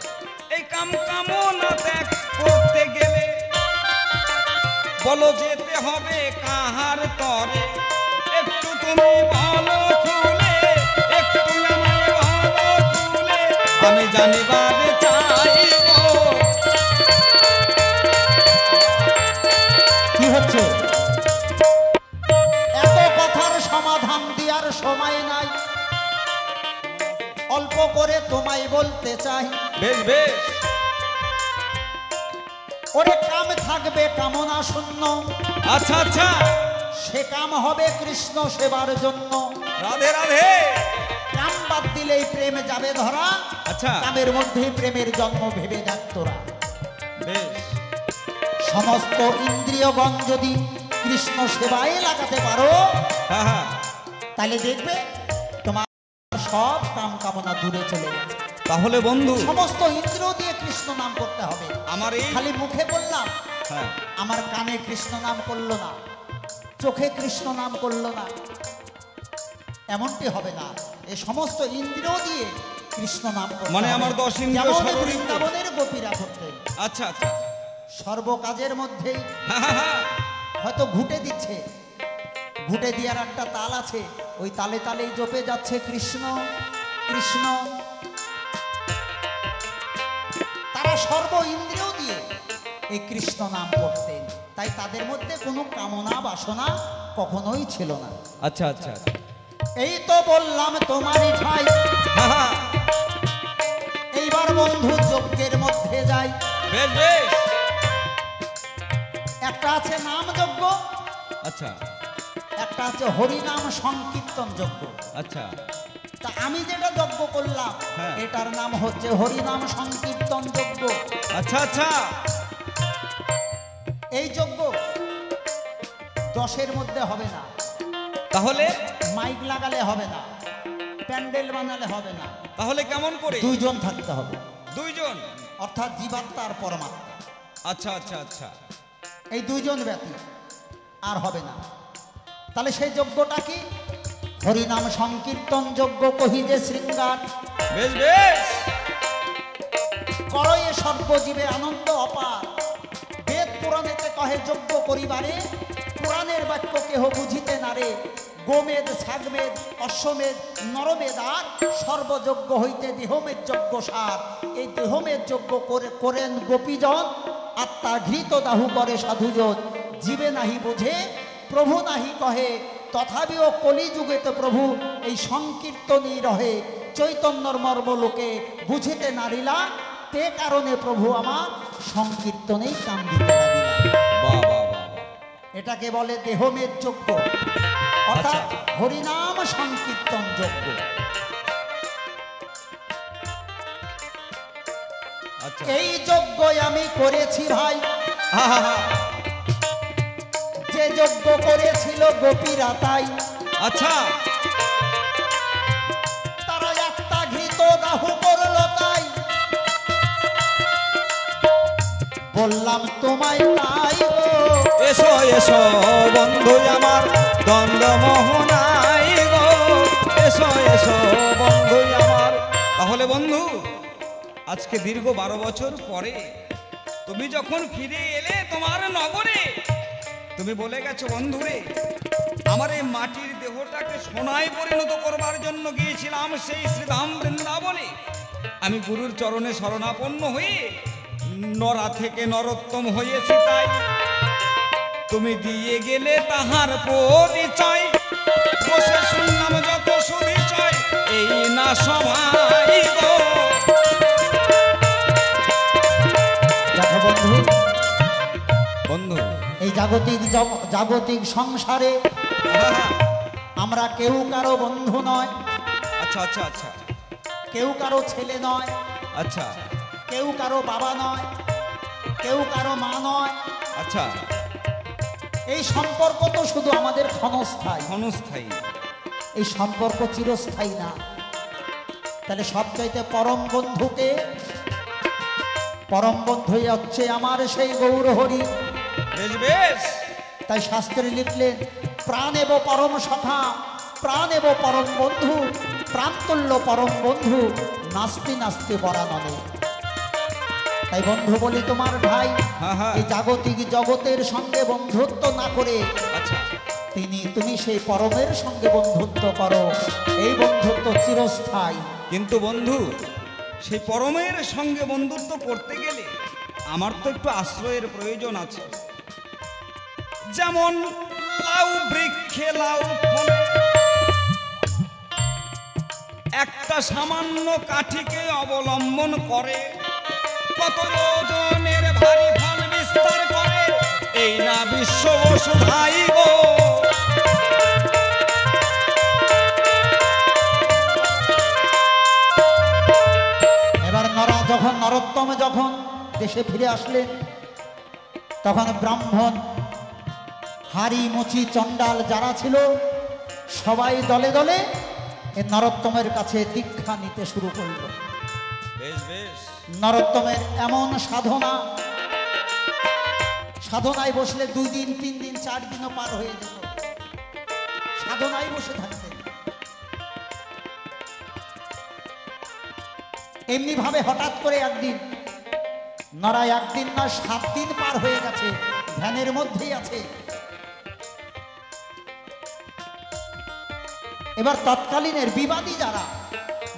এই কাম কামনা ত্যাগ করতে গেলে বলো যেতে হবে কাহার তরে, একটু তুমি বলো খুলে, একটু আমায় বলো খুলে, আমি জানিবার চাইব। কি হচ্ছে? এত কথার সমাধান দেওয়ার সময় নাই, অল্প করে তোমায় বলতে চাই। বেশ বেশ, ওরে কাম থাকবে কামনা শূন্য, আচ্ছা আচ্ছা, সে কাম হবে কৃষ্ণ সেবার জন্য। রাধে রাধে। কাম বাদ দিলেই প্রেম যাবে ধরা, আচ্ছা, কামের মধ্যেই প্রেমের জন্ম ভেবে দেখ তোরা। বেশ, সমস্ত ইন্দ্রিয়গণ যদি কৃষ্ণ সেবায় লাগাতে পারো, হ্যাঁ হ্যাঁ, তাহলে দেখবে তোমার সব কাম কামনা দূরে চলে গেছে। তাহলে বন্ধু সমস্ত ইন্দ্র দিয়ে কৃষ্ণ নাম করতে হবে। আমার এই খালি মুখে বললাম, হ্যাঁ, আমার কানে কৃষ্ণ নাম করলো না, চোখে কৃষ্ণ নাম করলো না, এমনটি হবে না। এই সমস্ত ইন্দ্র দিয়ে কৃষ্ণ নাম করতে মানে আমার 10 ইন্দ্রিয় বৃন্দাবনের গোপীরা করতেন। আচ্ছা আচ্ছা, সর্ব কাজের মধ্যেই হ্যাঁ হ্যাঁ হ্যাঁ, হয়তো ঘুটে দিচ্ছে, ঘুটে দেওয়ার একটা তাল আছে, ওই তালে তালেই জপে যাচ্ছে কৃষ্ণ কৃষ্ণ। তারা সর্ব ইন্দ্রিয় দিয়ে এই কৃষ্ণ নাম করতেন, তাই তাদের মধ্যে কোনো কামনা বাসনা কখনোই ছিল না। আচ্ছা আচ্ছা, এই তো বললাম তোমারই ঠাই, হ্যাঁ হ্যাঁ, এইবার বন্ধু যজ্ঞের মধ্যে যাই। বেশ বেশ, একটা আছে নাম যজ্ঞ, আচ্ছা একটা আছে হরিনাম সংকীর্তন যজ্ঞ। আচ্ছা, তা আমি যেটা যজ্ঞ করলাম, হ্যাঁ, এটার নাম হচ্ছে হরিনাম সংকীর্তন যজ্ঞ। আচ্ছা আচ্ছা, এই যজ্ঞ 10-এর মধ্যে হবে না, তাহলে মাইক লাগালে হবে না, প্যান্ডেল বানালে হবে না, তাহলে কেমন করে? 2 জন থাকতে হবে, 2 জন, অর্থাৎ জীবাত্মা আর পরমাত্মা। আচ্ছা আচ্ছা আচ্ছা, এই 2 জন ব্যতীত আর হবে না। তাহলে সেই যজ্ঞটা কি? হরিনাম সংকীর্তন যজ্ঞ কহিতে শৃঙ্গার, বেশ বেশ, করয়ে সর্বজীবে আনন্দ অপার। বেদ পুরাণেতে কহে যজ্ঞ করিবারে, পুরাণের বাক্য কেহ বুঝিতে নারে। গোমেদ ছাগমেদ অশ্বমেধ নরমেদ আর সর্বযজ্ঞ হইতে দেহমেদ যজ্ঞ সার। এই দেহমেদ যজ্ঞ করেন গোপীজন, আত্মা ঘৃত দাহু করে সাধুজন। জীবে নাহি বোঝে প্রভু নাহি কহে, তথাপিও কলিযুগে তো প্রভু এই সংকীর্তনই রহে। চৈতন্যর মর্ম লোকে বুঝিতে নারিলা, তে কারণে প্রভু আমার সংকীর্তনেই কান্দিতে লাগিলা। বাহ বাহ বাহ, এটাকে বলে দেহমেদ যজ্ঞ, অর্থাৎ হরিনাম সংকীর্তন যজ্ঞ। আচ্ছা, এই যজ্ঞ আমি করেছি ভাই, হ্যাঁ হ্যাঁ হ্যাঁ, যে যজ্ঞ করেছিল গোপীরা তাই। আচ্ছা, তারা একটা ঘৃত দাহু করলো তাই। বললাম তোমায় তাই গো, এসো এসো বন্ধু আমার দ্বন্দ্ব মোহনাই গো, এসো এসো বন্ধু আমার। তাহলে বন্ধু, আজকে দীর্ঘ 12 বছর পরে তুমি যখন ফিরে এলে তোমার নগরে, তুমি বলে গেছো বন্ধুরে, আমার এই মাটির দেহটাকে সোনায় পরিণত করবার জন্য গিয়েছিলাম সেই শ্রীধাম বৃন্দাবনে। আমি গুরুর চরণে শরণাপন্ন হয়ে নরা থেকে নরোত্তম হয়েছি, তাই তুমি দিয়ে গেলে তাহার পরিচয়, বসে শুনলাম যত সুবিচয়, এই না সবাই গো। দেখো বন্ধু, বন্ধু এই জাগতিক সংসারে আমরা কেউ কারো বন্ধু নয়, আচ্ছা আচ্ছা আচ্ছা কেউ কারো ছেলে নয়, আচ্ছা কেউ কারো বাবা নয়, কেউ কারো মা নয়। আচ্ছা, এই সম্পর্ক তো শুধু আমাদের ক্ষণস্থায়ী, ক্ষণস্থায়ী, এই সম্পর্ক চিরস্থায়ী না। তাহলে সবচাইতে পরম বন্ধুকে, পরম বন্ধুই হচ্ছে আমার সেই গৌরহরি। বেশ বেশ। তাই শাস্ত্রে লিখলেন, প্রাণ এব পরম সখা, প্রাণ এব পরম বন্ধু, প্রাণতুল্য পরম বন্ধু, নাস্তি নাস্তি পরাননে। তাই বন্ধু বলি তোমার ভাই, এই জাগতিক জগতের সঙ্গে বন্ধুত্ব না করে আচ্ছা তুমি সেই পরমের সঙ্গে বন্ধুত্ব করো, এই বন্ধুত্ব চিরস্থায়ী। কিন্তু বন্ধু, সেই পরমের সঙ্গে বন্ধুত্ব করতে গেলে আমার তো একটু আশ্রয়ের প্রয়োজন আছে। যেমন লাউ বৃক্ষে লাউ ফলে, একটা সামান্য কাঠিকে অবলম্বন করে কত ওজনের ভারী ফল বিস্তার করে, এই না বিশ্ব বসুধাই গো। এবার নরোত্তম যখন দেশে ফিরে আসলেন, তখন ব্রাহ্মণ, হারি, মুচি, চণ্ডাল যারা ছিল সবাই দলে দলে এই নরোত্তমের কাছে দীক্ষা নিতে শুরু করল। বেশ বেশ। নরোত্তমের এমন সাধনা, সাধনায় বসলে 2 দিন 3 দিন 4 দিনও পার হয়ে যেত, সাধনায় বসে থাকতেন। এমনি ভাবে হঠাৎ করে একদিন, নড়ায় একদিন না 7 দিন পার হয়ে গেছে, ধ্যানের মধ্যেই আছে। এবার তৎকালীনের বিবাদী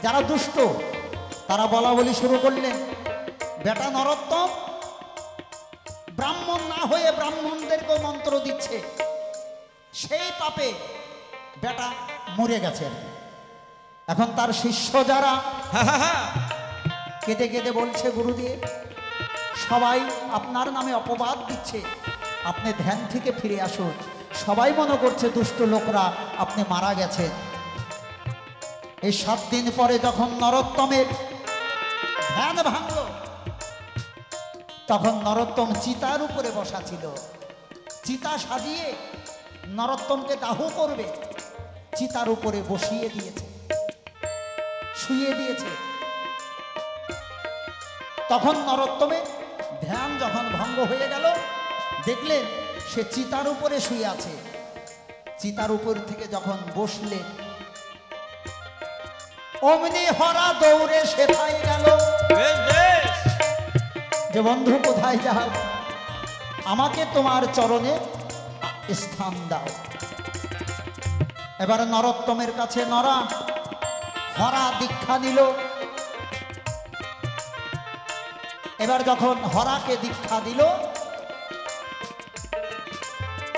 যারা দুষ্ট, তারা বলা বলি শুরু করলেন, বেটা নরোত্তম ব্রাহ্মণ না হয়ে ব্রাহ্মণদেরকে মন্ত্র দিচ্ছে, সেই পাপে বেটা মরে গেছে। এখন তার শিষ্য যারা কেঁদে কেঁদে বলছে, গুরুদেব সবাই আপনার নামে অপবাদ দিচ্ছে, আপনি ধ্যান থেকে ফিরে আসুন, সবাই মনে করছে দুষ্ট লোকরা আপনি মারা গেছেন। এই 7 দিন পরে যখন নরোত্তমের ধ্যান ভাঙল, তখন নরোত্তম চিতার উপরে বসা ছিল, চিতা সাজিয়ে নরোত্তমকে দাহ করবে, চিতার উপরে বসিয়ে দিয়েছে, শুইয়ে দিয়েছে। তখন নরোত্তমে ধ্যান যখন ভঙ্গ হয়ে গেল, দেখলেন সে চিতার উপরে শুয়ে আছে। চিতার উপর থেকে যখন বসলেন, অমনি হরা দৌড়ে সেথায় গেল, যে বন্ধু কোথায় যাও, আমাকে তোমার চরণে স্থান দাও। এবার নরোত্তমের কাছে হরা দীক্ষা নিল। এবার যখন হরাকে দীক্ষা দিল,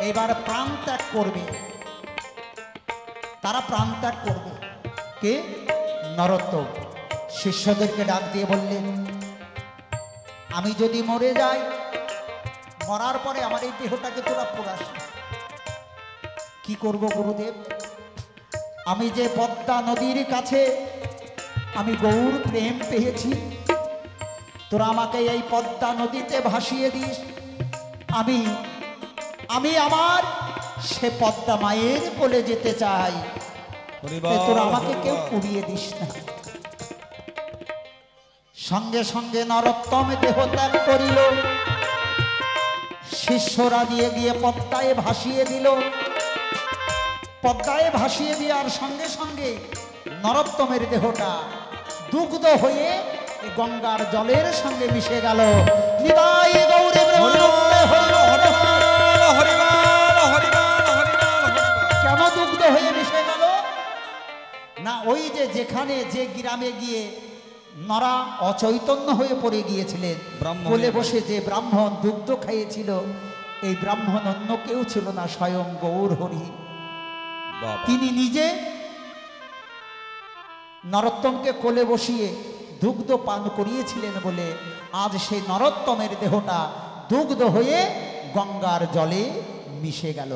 এবার প্রাণ ত্যাগ করবে, তারা প্রাণ ত্যাগ করবে। কে? নরোত্তম শিষ্যদেরকে ডাক দিয়ে বললেন, আমি যদি মরে যাই, মরার পরে আমার এই দেহটাকে তোরা পোড়াস। কি করব গুরুদেব? আমি যে পদ্মা নদীর কাছে আমি গৌর প্রেম পেয়েছি, তোরা আমাকে এই পদ্মা নদীতে ভাসিয়ে দিস। আমি আমার সে পদ্মা মায়ের কোলে যেতে চাই, তোরা আমাকে কেউ পুড়িয়ে দিস না। সঙ্গে সঙ্গে নরোত্তম দেহ ত্যাগ করিল, শিষ্যরা দিয়ে গিয়ে পদ্মায় ভাসিয়ে দিল। পদ্মায় ভাসিয়ে দেওয়ার সঙ্গে সঙ্গে নরোত্তমের দেহটা দুগ্ধ হয়ে গঙ্গার জলের সঙ্গে মিশে গেল। নিতাই গৌরে কেন দুগ্ধ হয়ে মিশে গেল? না, ওই যেখানে যে গ্রামে গিয়ে নরা অচৈতন্য হয়ে পড়ে গিয়েছিলেন। ব্রাহ্মণ কোলে হয়ে বসে যে ব্রাহ্মণ দুগ্ধ খাইয়েছিল, এই ব্রাহ্মণ অন্য কেউ ছিল না, স্বয়ং গৌর হরি। বাবা তিনি নিজে নরোত্তমকে কোলে বসিয়ে দুগ্ধ পান করিয়েছিলেন বলে আজ সেই নরোত্তমের দেহটা দুগ্ধ হয়ে গঙ্গার জলে মিশে গেল।